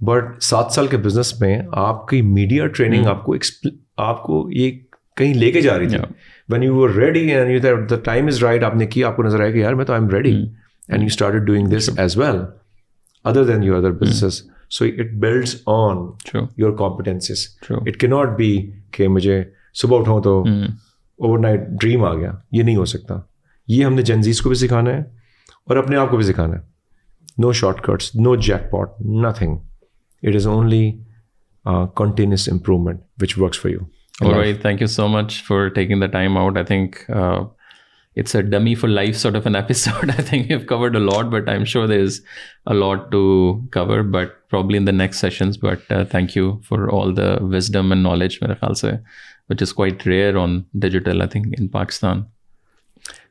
बट 7 साल के बिजनेस में आपकी मीडिया ट्रेनिंग आपको ये कहीं लेके जा रही थी। When you were ready and you that the time is right, आपने किया, आपको नजर आया कि यार मैं तो I am ready, and you started doing this as well other than your other businesses. So it builds on your competencies. It cannot be कि मुझे सुबह उठाऊँ तो overnight dream आ गया, ये नहीं हो सकता। ये हमने जेनजीज को भी सिखाना है और अपने आप को भी सिखाना है। No shortcuts, no jackpot, nothing. It is only continuous improvement which works for you. All right, thank you so much for taking the time out. I think it's a dummy for life sort of an episode. I think we've covered a lot, but I'm sure there's a lot to cover, but probably in the next sessions. But thank you for all the wisdom and knowledge, mere khayal se, which is quite rare on digital, I think, in Pakistan.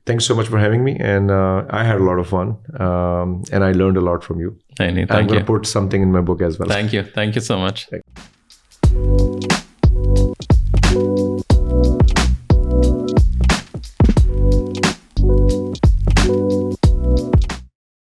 Thanks so much for having me, and I had a lot of fun, and I learned a lot from you. Thank you. I'm going to put something in my book as well. Thank you so much.